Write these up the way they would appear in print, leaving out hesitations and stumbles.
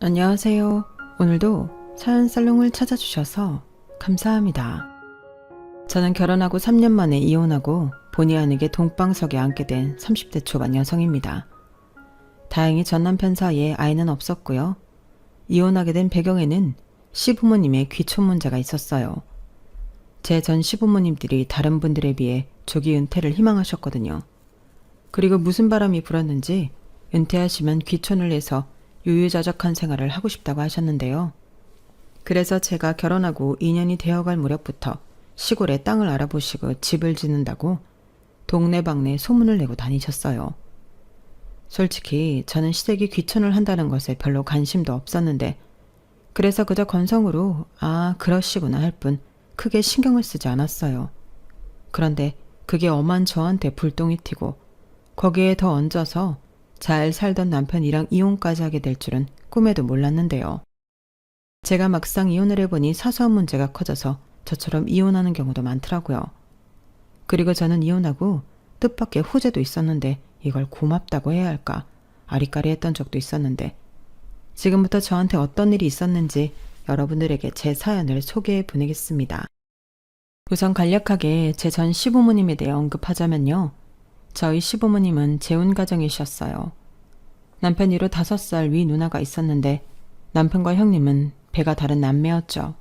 안녕하세요. 오늘도 사연 살롱을 찾아주셔서 감사합니다. 저는 결혼하고 3년 만에 이혼하고 본의 아니게 동방석에 앉게 된 30대 초반 여성입니다. 다행히 전 남편 사이에 아이는 없었고요. 이혼하게 된 배경에는 시부모님의 귀촌 문제가 있었어요. 제 전 시부모님들이 다른 분들에 비해 조기 은퇴를 희망하셨거든요. 그리고 무슨 바람이 불었는지 은퇴하시면 귀촌을 해서 유유자적한 생활을 하고 싶다고 하셨는데요. 그래서 제가 결혼하고 2년이 되어갈 무렵부터 시골에 땅을 알아보시고 집을 짓는다고 동네방네 소문을 내고 다니셨어요. 솔직히 저는 시댁이 귀촌을 한다는 것에 별로 관심도 없었는데 그래서 그저 건성으로 그러시구나 할 뿐 크게 신경을 쓰지 않았어요. 그런데 그게 엄한 저한테 불똥이 튀고 거기에 더 얹어서 잘 살던 남편이랑 이혼까지 하게 될 줄은 꿈에도 몰랐는데요. 제가 막상 이혼을 해보니 사소한 문제가 커져서 저처럼 이혼하는 경우도 많더라고요. 그리고 저는 이혼하고 뜻밖의 호재도 있었는데 이걸 고맙다고 해야 할까 아리까리 했던 적도 있었는데 지금부터 저한테 어떤 일이 있었는지 여러분들에게 제 사연을 소개해 보내겠습니다. 우선 간략하게 제 전 시부모님에 대해 언급하자면요. 저희 시부모님은 재혼 가정이셨어요. 남편 위로 5살 위 누나가 있었는데 남편과 형님은 배가 다른 남매였죠.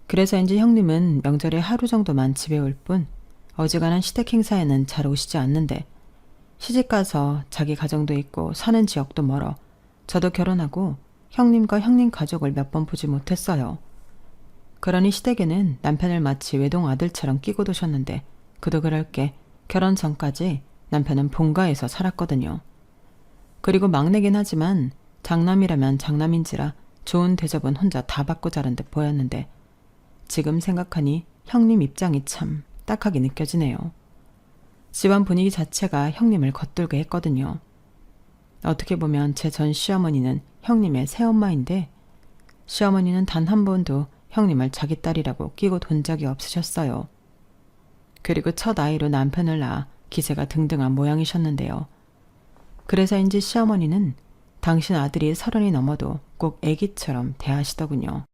그래서인지 형님은 명절에 하루 정도만 집에 올 뿐 어지간한 시댁 행사에는 잘 오시지 않는데 시집가서 자기 가정도 있고 사는 지역도 멀어 저도 결혼하고 형님과 형님 가족을 몇 번 보지 못했어요. 그러니 시댁에는 남편을 마치 외동 아들처럼 끼고 두셨는데 그도 그럴 게 결혼 전까지 남편은 본가에서 살았거든요. 그리고 막내긴 하지만 장남이라면 장남인지라 좋은 대접은 혼자 다 받고 자란 듯 보였는데 지금 생각하니 형님 입장이 참 딱하게 느껴지네요. 집안 분위기 자체가 형님을 겉돌게 했거든요. 어떻게 보면 제 전 시어머니는 형님의 새엄마인데 시어머니는 단 한 번도 형님을 자기 딸이라고 끼고 돈 적이 없으셨어요. 그리고 첫 아이로 남편을 낳아 기세가 등등한 모양이셨는데요. 그래서인지 시어머니는 당신 아들이 30이 넘어도 꼭 애기처럼 대하시더군요.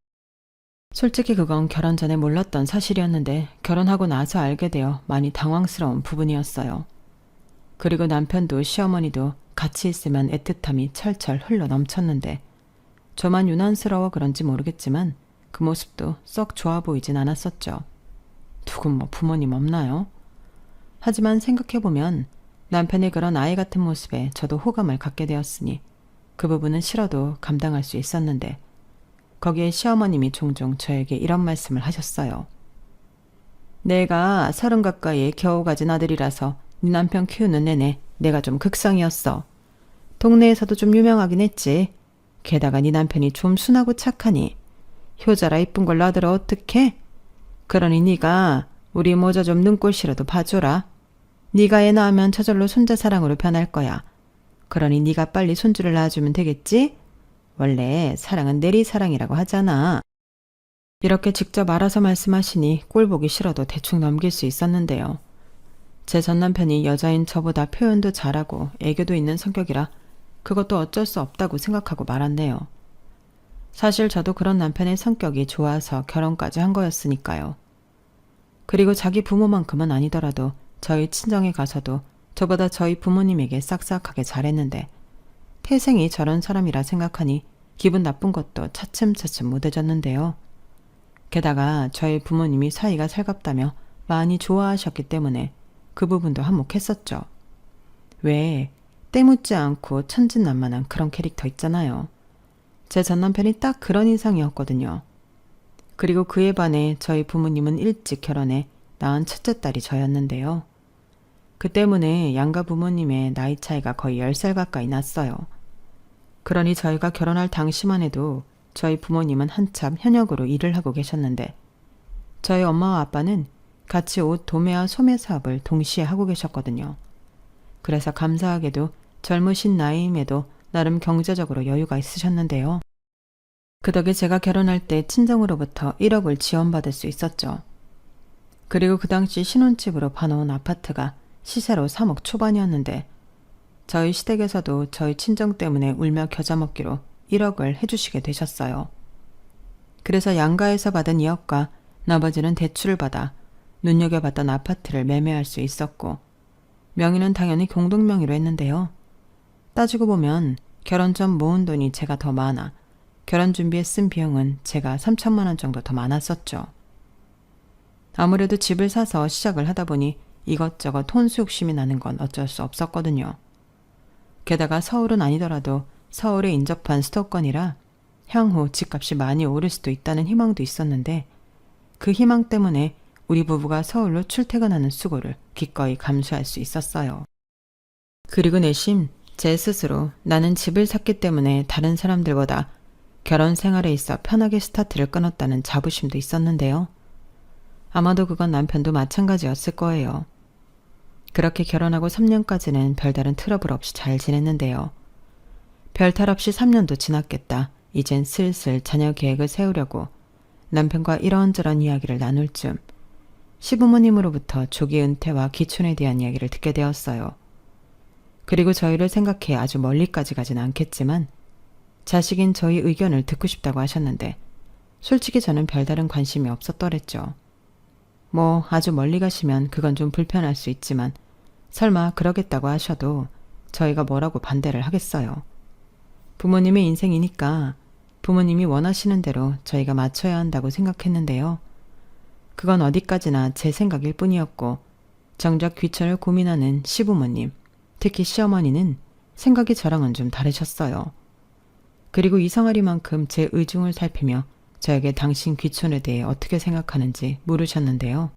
솔직히 그건 결혼 전에 몰랐던 사실이었는데 결혼하고 나서 알게 되어 많이 당황스러운 부분이었어요. 그리고 남편도 시어머니도 같이 있으면 애틋함이 철철 흘러 넘쳤는데 저만 유난스러워 그런지 모르겠지만 그 모습도 썩 좋아 보이진 않았었죠. 누군 부모님 없나요? 하지만 생각해보면 남편의 그런 아이 같은 모습에 저도 호감을 갖게 되었으니 그 부분은 싫어도 감당할 수 있었는데 거기에 시어머님이 종종 저에게 이런 말씀을 하셨어요. 내가 30 가까이에 겨우 가진 아들이라서 네 남편 키우는 내내 내가 좀 극성이었어. 동네에서도 좀 유명하긴 했지. 게다가 네 남편이 좀 순하고 착하니 효자라 이쁜 걸 놔들어 어떡해? 그러니 네가 우리 모자 좀 눈꼴시라도 봐줘라. 네가 애 낳으면 저절로 손자 사랑으로 변할 거야. 그러니 네가 빨리 손주를 낳아주면 되겠지? 원래 사랑은 내리사랑이라고 하잖아. 이렇게 직접 알아서 말씀하시니 꼴보기 싫어도 대충 넘길 수 있었는데요. 제 전남편이 여자인 저보다 표현도 잘하고 애교도 있는 성격이라 그것도 어쩔 수 없다고 생각하고 말았네요. 사실 저도 그런 남편의 성격이 좋아서 결혼까지 한 거였으니까요. 그리고 자기 부모만큼은 아니더라도 저희 친정에 가서도 저보다 저희 부모님에게 싹싹하게 잘했는데 태생이 저런 사람이라 생각하니 기분 나쁜 것도 차츰차츰 무뎌졌는데요. 게다가 저희 부모님이 사이가 살갑다며 많이 좋아하셨기 때문에 그 부분도 한몫했었죠. 왜 때묻지 않고 천진난만한 그런 캐릭터 있잖아요. 제 전남편이 딱 그런 인상이었거든요. 그리고 그에 반해 저희 부모님은 일찍 결혼해 낳은 첫째 딸이 저였는데요. 그 때문에 양가 부모님의 나이 차이가 거의 10살 가까이 났어요. 그러니 저희가 결혼할 당시만 해도 저희 부모님은 한참 현역으로 일을 하고 계셨는데 저희 엄마와 아빠는 같이 옷 도매와 소매 사업을 동시에 하고 계셨거든요. 그래서 감사하게도 젊으신 나이임에도 나름 경제적으로 여유가 있으셨는데요. 그 덕에 제가 결혼할 때 친정으로부터 1억을 지원받을 수 있었죠. 그리고 그 당시 신혼집으로 봐놓은 아파트가 시세로 3억 초반이었는데 저희 시댁에서도 저희 친정 때문에 울며 겨자 먹기로 1억을 해주시게 되셨어요. 그래서 양가에서 받은 2억과 나머지는 대출을 받아 눈여겨봤던 아파트를 매매할 수 있었고, 명의는 당연히 공동명의로 했는데요. 따지고 보면 결혼 전 모은 돈이 제가 더 많아 결혼 준비에 쓴 비용은 제가 3천만 원 정도 더 많았었죠. 아무래도 집을 사서 시작을 하다 보니 이것저것 혼수 욕심이 나는 건 어쩔 수 없었거든요. 게다가 서울은 아니더라도 서울에 인접한 수도권이라 향후 집값이 많이 오를 수도 있다는 희망도 있었는데, 그 희망 때문에 우리 부부가 서울로 출퇴근하는 수고를 기꺼이 감수할 수 있었어요. 그리고 내심 제 스스로 나는 집을 샀기 때문에 다른 사람들보다 결혼 생활에 있어 편하게 스타트를 끊었다는 자부심도 있었는데요. 아마도 그건 남편도 마찬가지였을 거예요. 그렇게 결혼하고 3년까지는 별다른 트러블 없이 잘 지냈는데요. 별탈 없이 3년도 지났겠다. 이젠 슬슬 자녀 계획을 세우려고 남편과 이런저런 이야기를 나눌 쯤 시부모님으로부터 조기 은퇴와 기촌에 대한 이야기를 듣게 되었어요. 그리고 저희를 생각해 아주 멀리까지 가진 않겠지만 자식인 저희 의견을 듣고 싶다고 하셨는데, 솔직히 저는 별다른 관심이 없었더랬죠. 뭐 아주 멀리 가시면 그건 좀 불편할 수 있지만 설마 그러겠다고 하셔도 저희가 뭐라고 반대를 하겠어요. 부모님의 인생이니까 부모님이 원하시는 대로 저희가 맞춰야 한다고 생각했는데요. 그건 어디까지나 제 생각일 뿐이었고, 정작 귀천을 고민하는 시부모님, 특히 시어머니는 생각이 저랑은 좀 다르셨어요. 그리고 이상하리만큼 제 의중을 살피며 저에게 당신 귀촌에 대해 어떻게 생각하는지 물으셨는데요.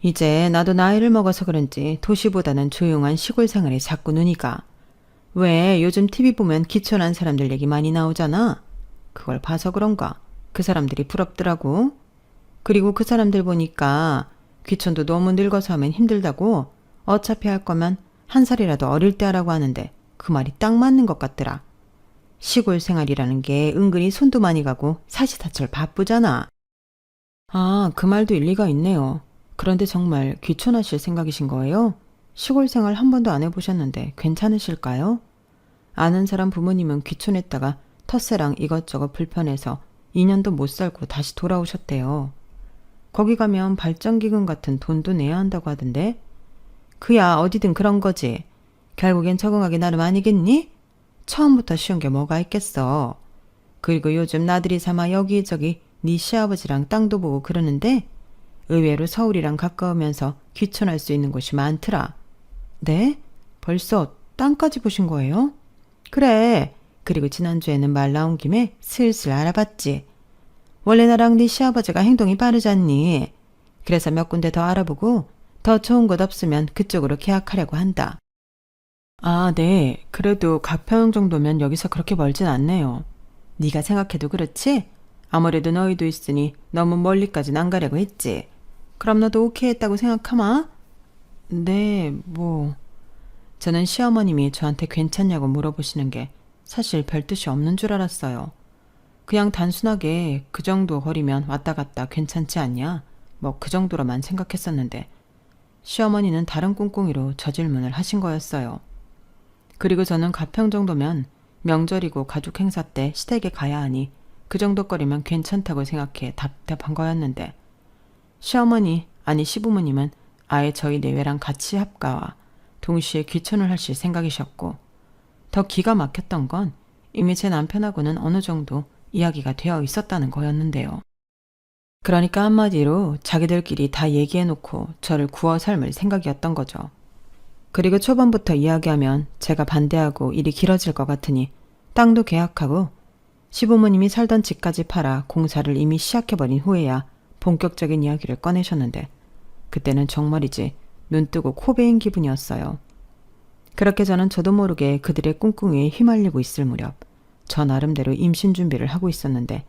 이제 나도 나이를 먹어서 그런지 도시보다는 조용한 시골 생활에 자꾸 눈이 가. 왜 요즘 TV 보면 귀촌한 사람들 얘기 많이 나오잖아. 그걸 봐서 그런가 그 사람들이 부럽더라고. 그리고 그 사람들 보니까 귀촌도 너무 늙어서 하면 힘들다고, 어차피 할 거면 한 살이라도 어릴 때 하라고 하는데 그 말이 딱 맞는 것 같더라. 시골 생활이라는 게 은근히 손도 많이 가고 사시사철 바쁘잖아. 아, 그 말도 일리가 있네요. 그런데 정말 귀촌하실 생각이신 거예요? 시골 생활 한 번도 안 해보셨는데 괜찮으실까요? 아는 사람 부모님은 귀촌했다가 텃세랑 이것저것 불편해서 2년도 못 살고 다시 돌아오셨대요. 거기 가면 발전기금 같은 돈도 내야 한다고 하던데. 그야 어디든 그런 거지. 결국엔 적응하기 나름 아니겠니? 처음부터 쉬운 게 뭐가 있겠어. 그리고 요즘 나들이 삼아 여기저기 네 시아버지랑 땅도 보고 그러는데 의외로 서울이랑 가까우면서 귀촌할 수 있는 곳이 많더라. 네? 벌써 땅까지 보신 거예요? 그래. 그리고 지난주에는 말 나온 김에 슬슬 알아봤지. 원래 나랑 네 시아버지가 행동이 빠르잖니. 그래서 몇 군데 더 알아보고 더 좋은 곳 없으면 그쪽으로 계약하려고 한다. 아, 네. 그래도 가평 정도면 여기서 그렇게 멀진 않네요. 네가 생각해도 그렇지? 아무래도 너희도 있으니 너무 멀리까진 안 가려고 했지. 그럼 너도 오케이 했다고 생각하마? 네, 뭐. 저는 시어머님이 저한테 괜찮냐고 물어보시는 게 사실 별 뜻이 없는 줄 알았어요. 그냥 단순하게 그 정도 거리면 왔다 갔다 괜찮지 않냐? 뭐 그 정도로만 생각했었는데 시어머니는 다른 꿍꿍이로 저 질문을 하신 거였어요. 그리고 저는 가평 정도면 명절이고 가족 행사 때 시댁에 가야 하니 그 정도 거리면 괜찮다고 생각해 답답한 거였는데, 시어머니 아니 시부모님은 아예 저희 내외랑 같이 합가와 동시에 귀촌을 하실 생각이셨고, 더 기가 막혔던 건 이미 제 남편하고는 어느 정도 이야기가 되어 있었다는 거였는데요. 그러니까 한마디로 자기들끼리 다 얘기해놓고 저를 구워 삶을 생각이었던 거죠. 그리고 초반부터 이야기하면 제가 반대하고 일이 길어질 것 같으니 땅도 계약하고 시부모님이 살던 집까지 팔아 공사를 이미 시작해버린 후에야 본격적인 이야기를 꺼내셨는데, 그때는 정말이지 눈뜨고 코 베인 기분이었어요. 그렇게 저는 저도 모르게 그들의 꿍꿍이에 휘말리고 있을 무렵 저 나름대로 임신 준비를 하고 있었는데,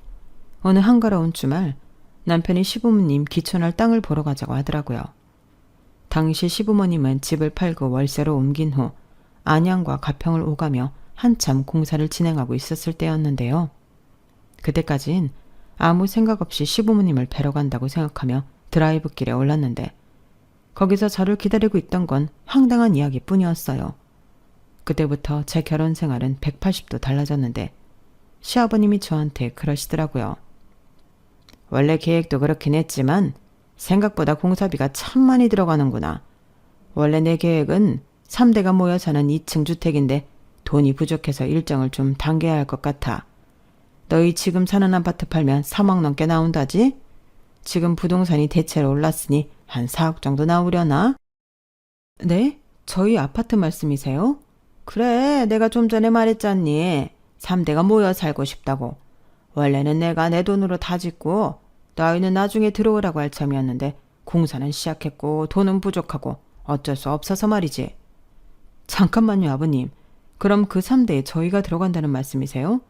어느 한가로운 주말 남편이 시부모님 귀촌할 땅을 보러 가자고 하더라고요. 당시 시부모님은 집을 팔고 월세로 옮긴 후 안양과 가평을 오가며 한참 공사를 진행하고 있었을 때였는데요. 그때까진 아무 생각 없이 시부모님을 뵈러 간다고 생각하며 드라이브길에 올랐는데, 거기서 저를 기다리고 있던 건 황당한 이야기뿐이었어요. 그때부터 제 결혼 생활은 180도 달라졌는데, 시아버님이 저한테 그러시더라고요. 원래 계획도 그렇긴 했지만 생각보다 공사비가 참 많이 들어가는구나. 원래 내 계획은 3대가 모여 사는 2층 주택인데 돈이 부족해서 일정을 좀 당겨야 할 것 같아. 너희 지금 사는 아파트 팔면 3억 넘게 나온다지? 지금 부동산이 대체로 올랐으니 한 4억 정도 나오려나? 네? 저희 아파트 말씀이세요? 그래, 내가 좀 전에 말했잖니. 3대가 모여 살고 싶다고. 원래는 내가 내 돈으로 다 짓고 너희는 나중에 들어오라고 할 참이었는데 공사는 시작했고 돈은 부족하고 어쩔 수 없어서 말이지. 잠깐만요, 아버님. 그럼 그 3대에 저희가 들어간다는 말씀이세요?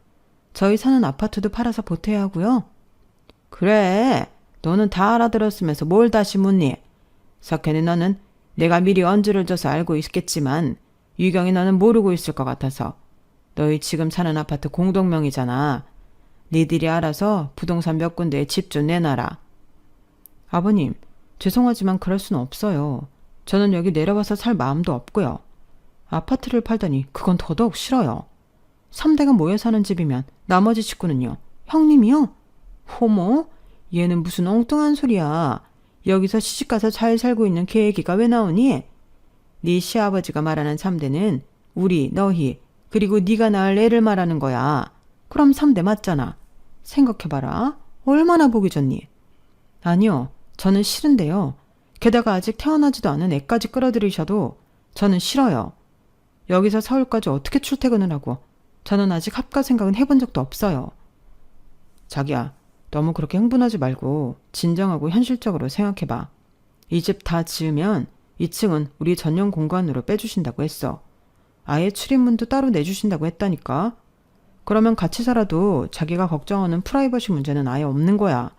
저희 사는 아파트도 팔아서 보태야 하고요. 그래, 너는 다 알아들었으면서 뭘 다시 묻니? 석현이 너는 내가 미리 언주를 줘서 알고 있겠지만 유경이 너는 모르고 있을 것 같아서. 너희 지금 사는 아파트 공동명의잖아. 니들이 알아서 부동산 몇 군데에 집 좀 내놔라. 아버님, 죄송하지만 그럴 수는 없어요. 저는 여기 내려와서 살 마음도 없고요. 아파트를 팔다니 그건 더더욱 싫어요. 3대가 모여 사는 집이면 나머지 식구는요? 형님이요? 호모? 얘는 무슨 엉뚱한 소리야. 여기서 시집가서 잘 살고 있는 걔 얘기가 왜 나오니? 네 시아버지가 말하는 3대는 우리, 너희, 그리고 네가 낳을 애를 말하는 거야. 그럼 3대 맞잖아. 생각해봐라. 얼마나 보기 좋니? 아니요. 저는 싫은데요. 게다가 아직 태어나지도 않은 애까지 끌어들이셔도 저는 싫어요. 여기서 서울까지 어떻게 출퇴근을 하고 저는 아직 합가 생각은 해본 적도 없어요. 자기야, 너무 그렇게 흥분하지 말고 진정하고 현실적으로 생각해봐. 이 집 다 지으면 2층은 우리 전용 공간으로 빼주신다고 했어. 아예 출입문도 따로 내주신다고 했다니까. 그러면 같이 살아도 자기가 걱정하는 프라이버시 문제는 아예 없는 거야.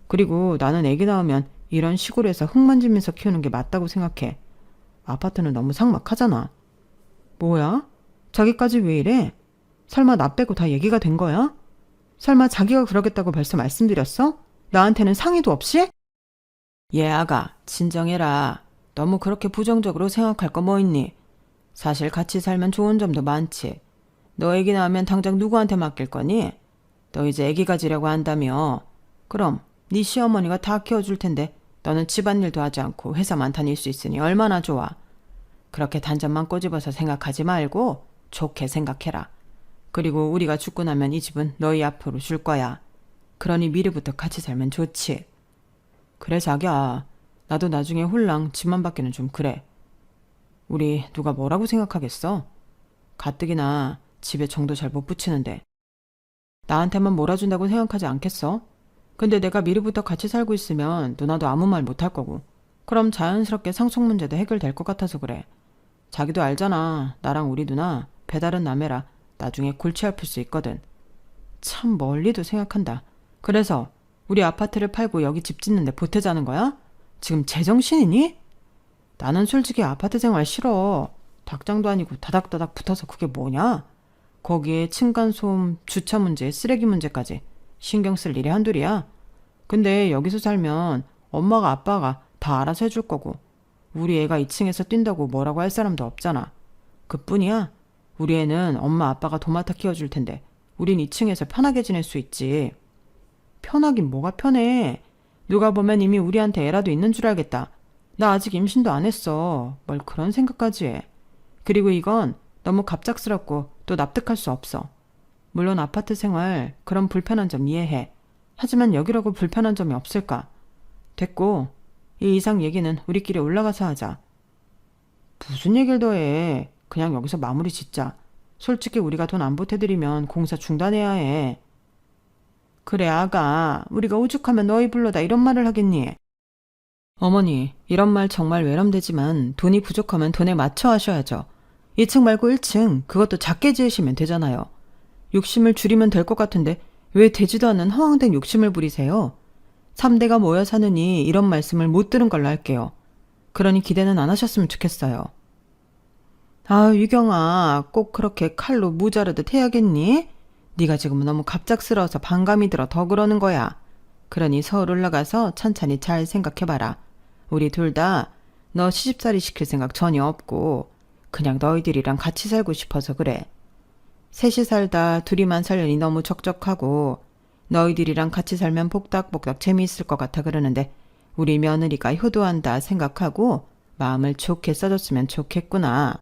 그리고 나는 애기 낳으면 이런 시골에서 흙 만지면서 키우는 게 맞다고 생각해. 아파트는 너무 삭막하잖아. 뭐야? 자기까지 왜 이래? 설마 나 빼고 다 얘기가 된 거야? 설마 자기가 그러겠다고 벌써 말씀드렸어? 나한테는 상의도 없이? 얘 아가, 진정해라. 너무 그렇게 부정적으로 생각할 거 뭐 있니? 사실 같이 살면 좋은 점도 많지. 너 애기 낳으면 당장 누구한테 맡길 거니? 너 이제 애기 가지려고 한다며. 그럼 네 시어머니가 다 키워줄 텐데 너는 집안일도 하지 않고 회사만 다닐 수 있으니 얼마나 좋아. 그렇게 단점만 꼬집어서 생각하지 말고 좋게 생각해라. 그리고 우리가 죽고 나면 이 집은 너희 앞으로 줄 거야. 그러니 미리부터 같이 살면 좋지. 그래 자기야. 나도 나중에 홀랑 집만 받기는 좀 그래. 우리 누가 뭐라고 생각하겠어? 가뜩이나 집에 정도 잘 못 붙이는데. 나한테만 몰아준다고 생각하지 않겠어? 근데 내가 미리부터 같이 살고 있으면 누나도 아무 말 못할 거고. 그럼 자연스럽게 상속 문제도 해결될 것 같아서 그래. 자기도 알잖아. 나랑 우리 누나 배다른 남매라 나중에 골치 아플 수 있거든. 참 멀리도 생각한다. 그래서 우리 아파트를 팔고 여기 집 짓는데 보태자는 거야? 지금 제정신이니? 나는 솔직히 아파트 생활 싫어. 닭장도 아니고 다닥다닥 붙어서 그게 뭐냐? 거기에 층간소음, 주차 문제, 쓰레기 문제까지 신경 쓸 일이 한둘이야. 근데 여기서 살면 엄마가 아빠가 다 알아서 해줄 거고 우리 애가 2층에서 뛴다고 뭐라고 할 사람도 없잖아. 그뿐이야. 우리 애는 엄마 아빠가 도맡아 키워줄 텐데 우린 2층에서 편하게 지낼 수 있지. 편하긴 뭐가 편해. 누가 보면 이미 우리한테 애라도 있는 줄 알겠다. 나 아직 임신도 안 했어. 뭘 그런 생각까지 해. 그리고 이건 너무 갑작스럽고 또 납득할 수 없어. 물론 아파트 생활 그런 불편한 점 이해해. 하지만 여기라고 불편한 점이 없을까? 됐고 이 이상 얘기는 우리끼리 올라가서 하자. 무슨 얘기를 더 해. 그냥 여기서 마무리 짓자. 솔직히 우리가 돈 안 보태드리면 공사 중단해야 해. 그래 아가. 우리가 오죽하면 너희 불러다 이런 말을 하겠니? 어머니, 이런 말 정말 외람되지만 돈이 부족하면 돈에 맞춰 하셔야죠. 2층 말고 1층, 그것도 작게 지으시면 되잖아요. 욕심을 줄이면 될 것 같은데 왜 되지도 않는 허황된 욕심을 부리세요? 3대가 모여 사느니 이런 말씀을 못 들은 걸로 할게요. 그러니 기대는 안 하셨으면 좋겠어요. 아, 유경아, 꼭 그렇게 칼로 무자르듯 해야겠니? 네가 지금 너무 갑작스러워서 반감이 들어 더 그러는 거야. 그러니 서울 올라가서 천천히 잘 생각해봐라. 우리 둘 다 너 시집살이 시킬 생각 전혀 없고 그냥 너희들이랑 같이 살고 싶어서 그래. 셋이 살다 둘이만 살려니 너무 적적하고 너희들이랑 같이 살면 복닥복닥 재미있을 것 같아 그러는데 우리 며느리가 효도한다 생각하고 마음을 좋게 써줬으면 좋겠구나.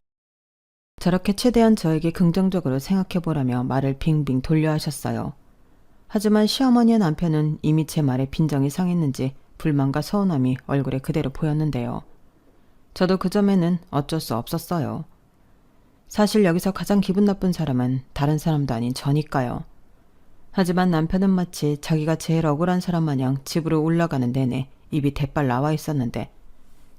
저렇게 최대한 저에게 긍정적으로 생각해보라며 말을 빙빙 돌려 하셨어요. 하지만 시어머니의 남편은 이미 제 말에 빈정이 상했는지 불만과 서운함이 얼굴에 그대로 보였는데요. 저도 그 점에는 어쩔 수 없었어요. 사실 여기서 가장 기분 나쁜 사람은 다른 사람도 아닌 저니까요. 하지만 남편은 마치 자기가 제일 억울한 사람 마냥 집으로 올라가는 내내 입이 대빨 나와 있었는데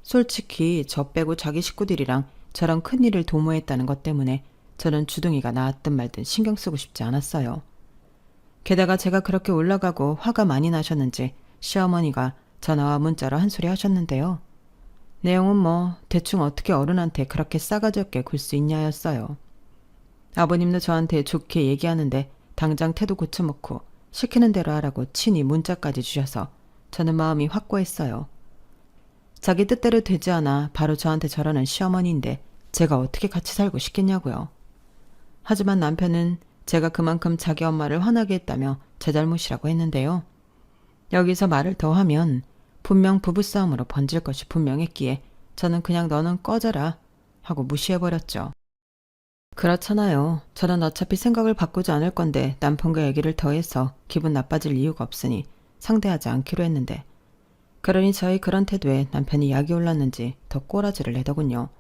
솔직히 저 빼고 자기 식구들이랑 저런 큰일을 도모했다는 것 때문에 저는 주둥이가 나왔든 말든 신경 쓰고 싶지 않았어요. 게다가 제가 그렇게 올라가고 화가 많이 나셨는지 시어머니가 전화와 문자로 한 소리 하셨는데요. 내용은 뭐 대충 어떻게 어른한테 그렇게 싸가지 없게 굴 수 있냐였어요. 아버님도 저한테 좋게 얘기하는데 당장 태도 고쳐먹고 시키는 대로 하라고 친히 문자까지 주셔서 저는 마음이 확고했어요. 자기 뜻대로 되지 않아 바로 저한테 저러는 시어머니인데 제가 어떻게 같이 살고 싶겠냐고요. 하지만 남편은 제가 그만큼 자기 엄마를 화나게 했다며 제 잘못이라고 했는데요. 여기서 말을 더 하면 분명 부부싸움으로 번질 것이 분명했기에 저는 그냥 너는 꺼져라 하고 무시해버렸죠. 그렇잖아요. 저는 어차피 생각을 바꾸지 않을 건데 남편과 얘기를 더해서 기분 나빠질 이유가 없으니 상대하지 않기로 했는데 그러니 저의 그런 태도에 남편이 약이 올랐는지 더 꼬라지를 내더군요.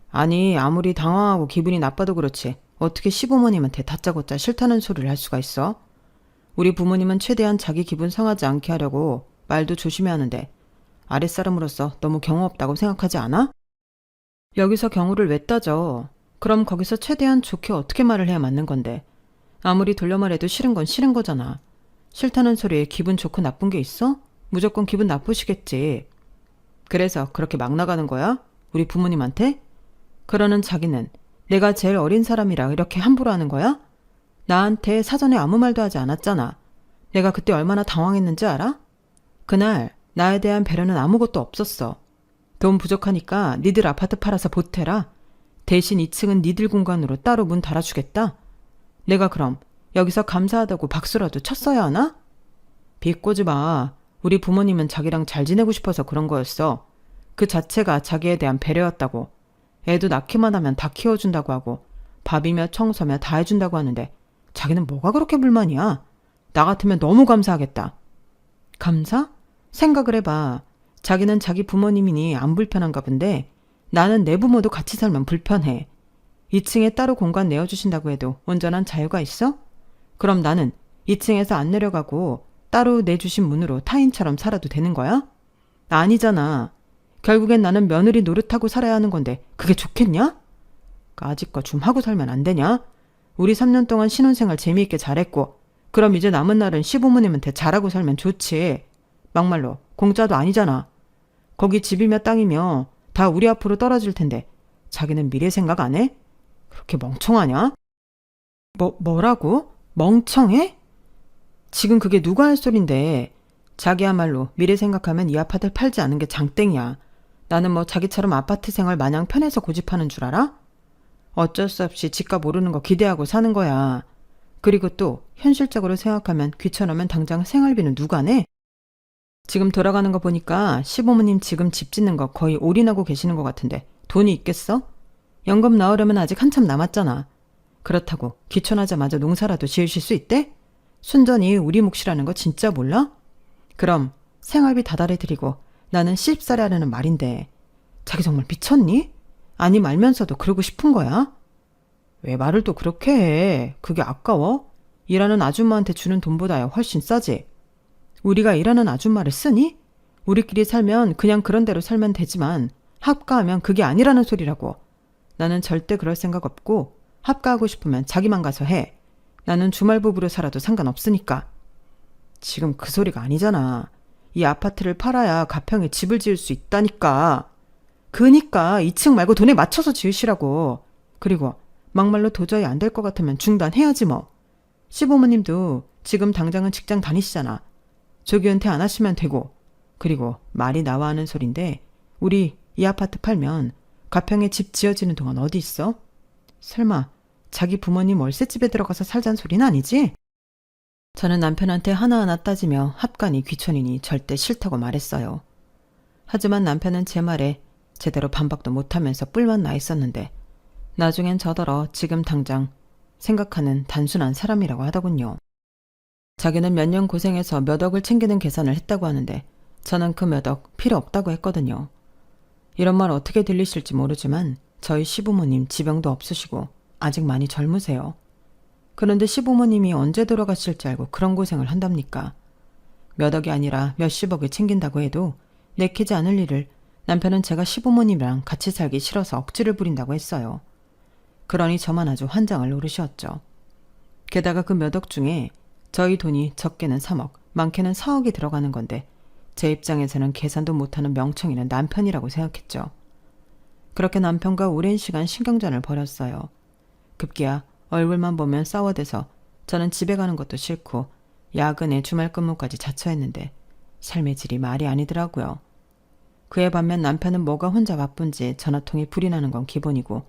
아니 아무리 당황하고 기분이 나빠도 그렇지 어떻게 시부모님한테 다짜고짜 싫다는 소리를 할 수가 있어? 우리 부모님은 최대한 자기 기분 상하지 않게 하려고 말도 조심해야 하는데 아랫사람으로서 너무 경우 없다고 생각하지 않아? 여기서 경우를 왜 따져? 그럼 거기서 최대한 좋게 어떻게 말을 해야 맞는 건데 아무리 돌려 말해도 싫은 건 싫은 거잖아. 싫다는 소리에 기분 좋고 나쁜 게 있어? 무조건 기분 나쁘시겠지. 그래서 그렇게 막 나가는 거야? 우리 부모님한테? 그러는 자기는 내가 제일 어린 사람이라 이렇게 함부로 하는 거야? 나한테 사전에 아무 말도 하지 않았잖아. 내가 그때 얼마나 당황했는지 알아? 그날 나에 대한 배려는 아무것도 없었어. 돈 부족하니까 니들 아파트 팔아서 보태라. 대신 2층은 니들 공간으로 따로 문 달아주겠다. 내가 그럼 여기서 감사하다고 박수라도 쳤어야 하나? 비꼬지 마. 우리 부모님은 자기랑 잘 지내고 싶어서 그런 거였어. 그 자체가 자기에 대한 배려였다고. 애도 낳기만 하면 다 키워준다고 하고 밥이며 청소며 다 해준다고 하는데 자기는 뭐가 그렇게 불만이야? 나 같으면 너무 감사하겠다. 감사? 생각을 해봐. 자기는 자기 부모님이니 안 불편한가 본데 나는 내 부모도 같이 살면 불편해. 2층에 따로 공간 내어주신다고 해도 온전한 자유가 있어? 그럼 나는 2층에서 안 내려가고 따로 내주신 문으로 타인처럼 살아도 되는 거야? 아니잖아. 결국엔 나는 며느리 노릇하고 살아야 하는 건데 그게 좋겠냐? 까짓거 좀 하고 살면 안 되냐? 우리 3년 동안 신혼생활 재미있게 잘했고 그럼 이제 남은 날은 시부모님한테 잘하고 살면 좋지. 막말로 공짜도 아니잖아. 거기 집이며 땅이며 다 우리 앞으로 떨어질 텐데 자기는 미래 생각 안 해? 그렇게 멍청하냐? 뭐라고? 멍청해? 지금 그게 누가 할 소린데 자기야말로 미래 생각하면 이 아파트를 팔지 않은 게 장땡이야. 나는 뭐 자기처럼 아파트 생활 마냥 편해서 고집하는 줄 알아? 어쩔 수 없이 집값 오르는 거 기대하고 사는 거야. 그리고 또 현실적으로 생각하면 귀찮으면 당장 생활비는 누가 내? 지금 돌아가는 거 보니까 시부모님 지금 집 짓는 거 거의 올인하고 계시는 것 같은데 돈이 있겠어? 연금 나오려면 아직 한참 남았잖아. 그렇다고 귀촌하자마자 농사라도 지으실 수 있대? 순전히 우리 몫이라는 거 진짜 몰라? 그럼 생활비 다달이 드리고 나는 시집살이 하려는 말인데 자기 정말 미쳤니? 아니 말면서도 그러고 싶은 거야? 왜 말을 또 그렇게 해? 그게 아까워? 일하는 아줌마한테 주는 돈보다야 훨씬 싸지. 우리가 일하는 아줌마를 쓰니? 우리끼리 살면 그냥 그런 대로 살면 되지만 합가하면 그게 아니라는 소리라고. 나는 절대 그럴 생각 없고 합가하고 싶으면 자기만 가서 해. 나는 주말부부로 살아도 상관없으니까. 지금 그 소리가 아니잖아. 이 아파트를 팔아야 가평에 집을 지을 수 있다니까. 그니까 2층 말고 돈에 맞춰서 지으시라고. 그리고 막말로 도저히 안 될 것 같으면 중단해야지 뭐. 시부모님도 지금 당장은 직장 다니시잖아. 조기 은퇴 안 하시면 되고. 그리고 말이 나와 하는 소린데 우리 이 아파트 팔면 가평에 집 지어지는 동안 어디 있어? 설마 자기 부모님 월세집에 들어가서 살자는 소리는 아니지? 저는 남편한테 하나하나 따지며 합간이 귀촌이니 절대 싫다고 말했어요. 하지만 남편은 제 말에 제대로 반박도 못하면서 뿔만 나 있었는데 나중엔 저더러 지금 당장 생각하는 단순한 사람이라고 하더군요. 자기는 몇 년 고생해서 몇 억을 챙기는 계산을 했다고 하는데 저는 그 몇 억 필요 없다고 했거든요. 이런 말 어떻게 들리실지 모르지만 저희 시부모님 지병도 없으시고 아직 많이 젊으세요. 그런데 시부모님이 언제 돌아가실지 알고 그런 고생을 한답니까? 몇 억이 아니라 몇십억을 챙긴다고 해도 내키지 않을 일을 남편은 제가 시부모님이랑 같이 살기 싫어서 억지를 부린다고 했어요. 그러니 저만 아주 환장을 노르셨죠. 게다가 그 몇 억 중에 저희 돈이 적게는 3억, 많게는 4억이 들어가는 건데 제 입장에서는 계산도 못하는 명청이는 남편이라고 생각했죠. 그렇게 남편과 오랜 시간 신경전을 벌였어요. 급기야 얼굴만 보면 싸워대서 저는 집에 가는 것도 싫고 야근에 주말 근무까지 자처했는데 삶의 질이 말이 아니더라고요. 그에 반면 남편은 뭐가 혼자 바쁜지 전화통에 불이 나는 건 기본이고